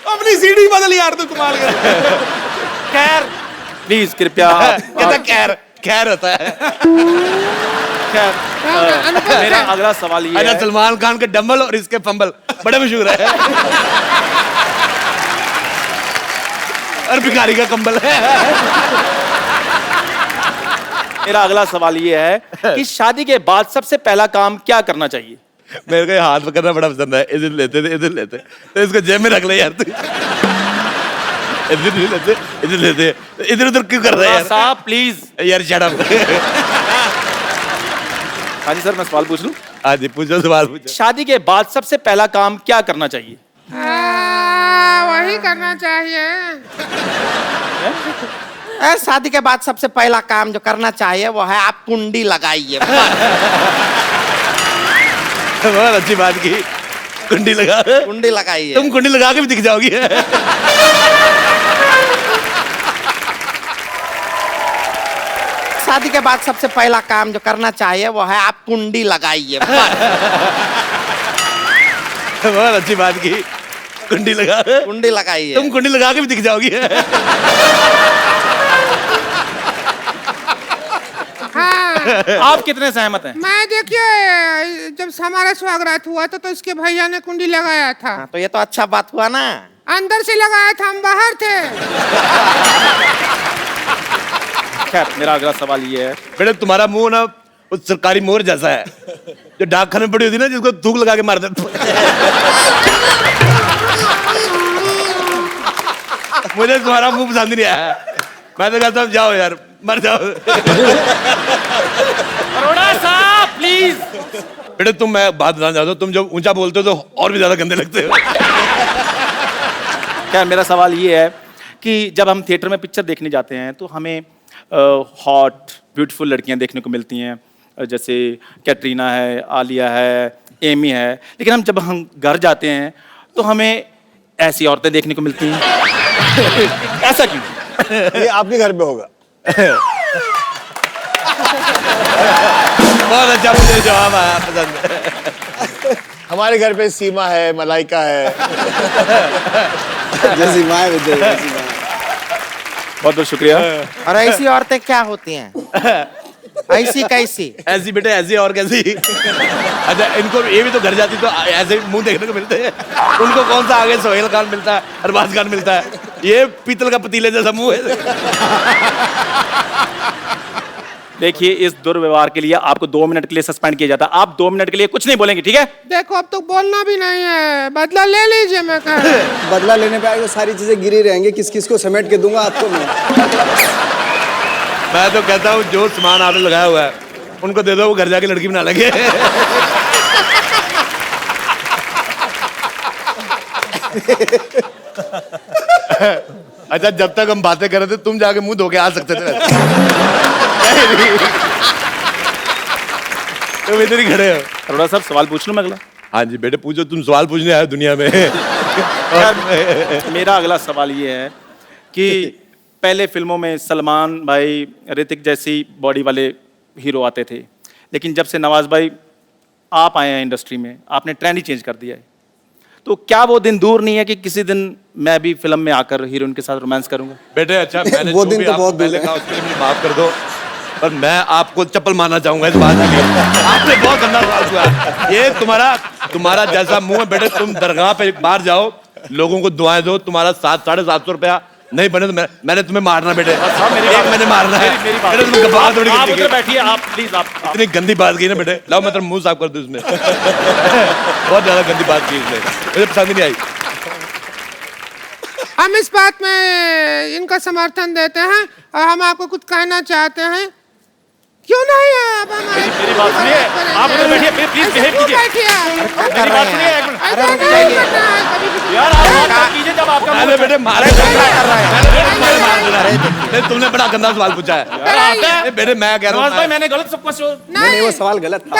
अपनी सीढ़ी बदल यार, तू कमाल कर। खैर प्लीज कृपया कहता खैर होता है। खैर मेरा अगला सवाल ये है, सलमान खान के डंबल और इसके फंबल बड़े मशहूर है। और भिखारी का कंबल है। मेरा अगला सवाल ये है कि शादी के बाद सबसे पहला काम क्या करना चाहिए? मेरे को ये हाथ पकड़ना बड़ा पसंद है। इधर लेते थे, इधर लेते तो इसको जेब में रख ले यार तू। इधर लेते, इधर लेते, इधर उधर क्यों कर रहा है यार? साहब प्लीज यार शट अप। हाँ जी सर, मैं सवाल पूछ लूं? हाँ जी, पूछो सवाल पूछो। शादी के बाद सबसे पहला काम क्या करना चाहिए? वही करना चाहिए। शादी के बाद सबसे पहला काम जो करना चाहिए वो है आप कुंडी लगाइए। बहुत अच्छी बात की, कुंडी लगा। कुंडी लगाइए। तुम कुंडी लगा के भी दिख जाओगी। शादी के बाद सबसे पहला काम जो करना चाहिए वो है आप कुंडी लगाइए। बहुत अच्छी बात की, कुंडी लगा। कुंडी लगाइए। तुम कुंडी लगा के भी दिख जाओगी। आप कितने सहमत हैं? मैं देखिए, जब हमारा स्वागत हुआ तो इसके भैया ने कुंडी लगाया था। तो ये तो अच्छा बात हुआ ना। अंदर से लगाया था, हम बाहर थे। खैर मेरा अगला सवाल ये है, बेटे तुम्हारा मुंह ना उस सरकारी मोर जैसा है जो डाकखाने में पड़ी होती ना, जिसको थूक लगा के मार देते। मुझे तुम्हारा मुंह पसंद नहीं आया। मैं तो कहता हूँ जाओ यार, मर जाओ। अरोड़ा साहब प्लीज। बेटे तुम, मैं बात बताना चाहता हूँ, तुम जब ऊंचा बोलते हो तो और भी ज्यादा गंदे लगते हो। क्या मेरा सवाल ये है कि जब हम थिएटर में पिक्चर देखने जाते हैं तो हमें हॉट ब्यूटीफुल लड़कियां देखने को मिलती हैं, जैसे कैटरीना है, आलिया है, एमी है, लेकिन जब हम घर जाते हैं तो हमें ऐसी औरतें देखने को मिलती हैं। ऐसा क्यों? ये आपके घर पे होगा। बहुत अच्छा, मुझे जवाब आया, पसंद है। हमारे घर पे सीमा है, मलाइका है। जैसी माँ विजय, जैसी माँ। बहुत बहुत शुक्रिया। और ऐसी औरतें क्या होती हैं? ऐसी कैसी? ऐसी बेटे, ऐसी और कैसी? अच्छा, इनको ये भी तो घर जाती तो ऐसे मुंह देखने को मिलते हैं। उनको कौन सा आगे सोहेल खान मिलता है, अरबाज खान मिलता है, ये पीतल का पतीले जैसा मुंह है। देखिए, इस दुर्व्यवहार के लिए आपको 2 मिनट के लिए सस्पेंड किया जाता है। आप 2 मिनट के लिए कुछ नहीं बोलेंगे, ठीक है? देखो, अब तो बोलना भी नहीं है, बदला ले लीजिए। मैं कह रहा हूं। बदला लेने पे आएगा, सारी चीजें गिरी रहेंगी, किस किस को समेट के दूंगा आपको मैं तो कहता हूँ जो सामान आपने लगाया हुआ है उनको दे दो, वो घर जाके लड़की बना लेंगे। अच्छा, जब तक हम बातें कर रहे थे तुम जाके मुंह धो के आ सकते थे। तुम इधर ही खड़े हो। अरोड़ा साहब सवाल पूछ लूं मैं अगला? हाँ जी बेटे पूछो, तुम सवाल पूछने आए हो दुनिया में। मेरा अगला सवाल ये है कि पहले फिल्मों में सलमान भाई, ऋतिक जैसी बॉडी वाले हीरो आते थे, लेकिन जब से नवाज भाई आप आए हैं इंडस्ट्री में, आपने ट्रेंड ही चेंज कर दिया है। तो क्या वो दिन दूर नहीं है कि किसी दिन मैं भी फिल्म में आकर हीरोइन के साथ रोमांस करूंगा? बेटे अच्छा, मैंने वो जो दिन भी तो आपको बहुत पहले कहा उसके लिए मुझे माफ कर दो। पर मैं आपको चप्पल मारना चाहूंगा इस बात के लिए। आपने बहुत गंदा सवाल पूछा। ये तुम्हारा जैसा मुंह है बेटे, तुम दरगाह पे बाहर जाओ, लोगों को दुआएं दो, तुम्हारा 700-750 रुपया नहीं बने तो मैंने तुम्हें मारना बेटे। मैंने मारना है। आप उधर बैठिए, आप प्लीज। आप इतनी गंदी बात की ना बेटे, लाओ मैं तेरा मुंह साफ कर दूं इसमें। बहुत ज्यादा गंदी बात की इसने, मुझे पसंद ही नहीं आई। हम इस बात में इनका समर्थन देते हैं और हम आपको कुछ कहना चाहते हैं। क्यों नहीं है आप हमारे? मेरी बात सुनिए, आप उधर बैठिए, प्लीज बिहेव कीजिए। मेरी बात सुनिए एक मिनट। यार आप बात कीजिए जब आपका अरे बेटे मारे तुमने बड़ा गंदा सवाल पूछा है बेटे। मैं कह रहा हूँ भाई मैंने गलत सब कुछ नहीं वो सवाल गलत था।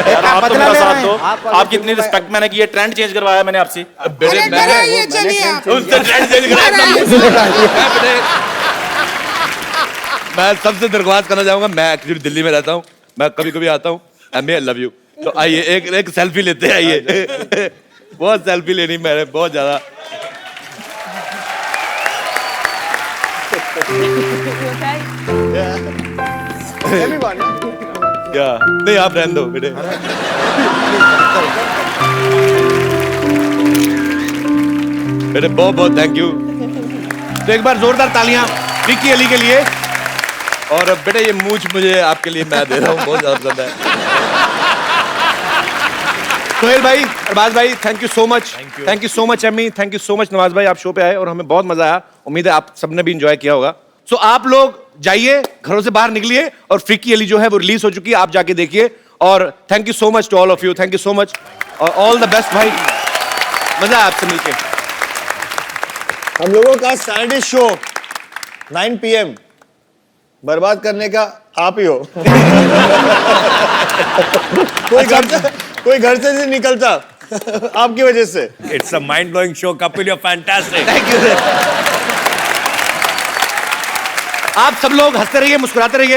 यार आप तो मेरा साथ दो। आपकी इतनी रिस्पेक्ट मैंने की है, ट्रेंड चेंज करवाया मैंने आपसे। बेटे उनसे ट्रेंड चेंज कराया। मैं सबसे दरख्वास्त करना चाहूंगा, मैं एक्चुअली दिल्ली में रहता हूँ, मैं कभी कभी आता हूँ। आई लव यू, तो आइए एक सेल्फी लेते हैं। आइए बहुत सेल्फी लेनी मैंने, बहुत ज्यादा। क्या नहीं, आप रहने दो बेटे। बेटे बहुत बहुत थैंक यू। तो एक बार जोरदार तालियां विक्की अली के लिए। और बेटे ये मूछ मुझे आपके लिए मैं दे रहा हूँ, बहुत ज्यादा पसंद है। सोहेल भाई, अरबाज भाई, thank you so much. Thank you so much Amy, thank you so much Nawaz भाई, आप शो पे आए और हमें बहुत मजा आया। उम्मीद है आप सबने भी इंजॉय किया होगा। सो आप लोग जाइए, घरों से बाहर निकलिए और फ्रीकी अली जो है वो रिलीज हो चुकी है, आप जाके देखिए। और thank you so much to all of you, thank you so much और ऑल द बेस्ट भाई। मजा आया आपसे मिलके। हम लोगों का सैटरडे शो 9 PM बर्बाद करने का आप ही हो। कोई घर से नहीं निकलता आपकी वजह से। It's a mind blowing show. Kapil you fantastic. Thank you. आप सब लोग हंसते रहिए, मुस्कुराते रहिए।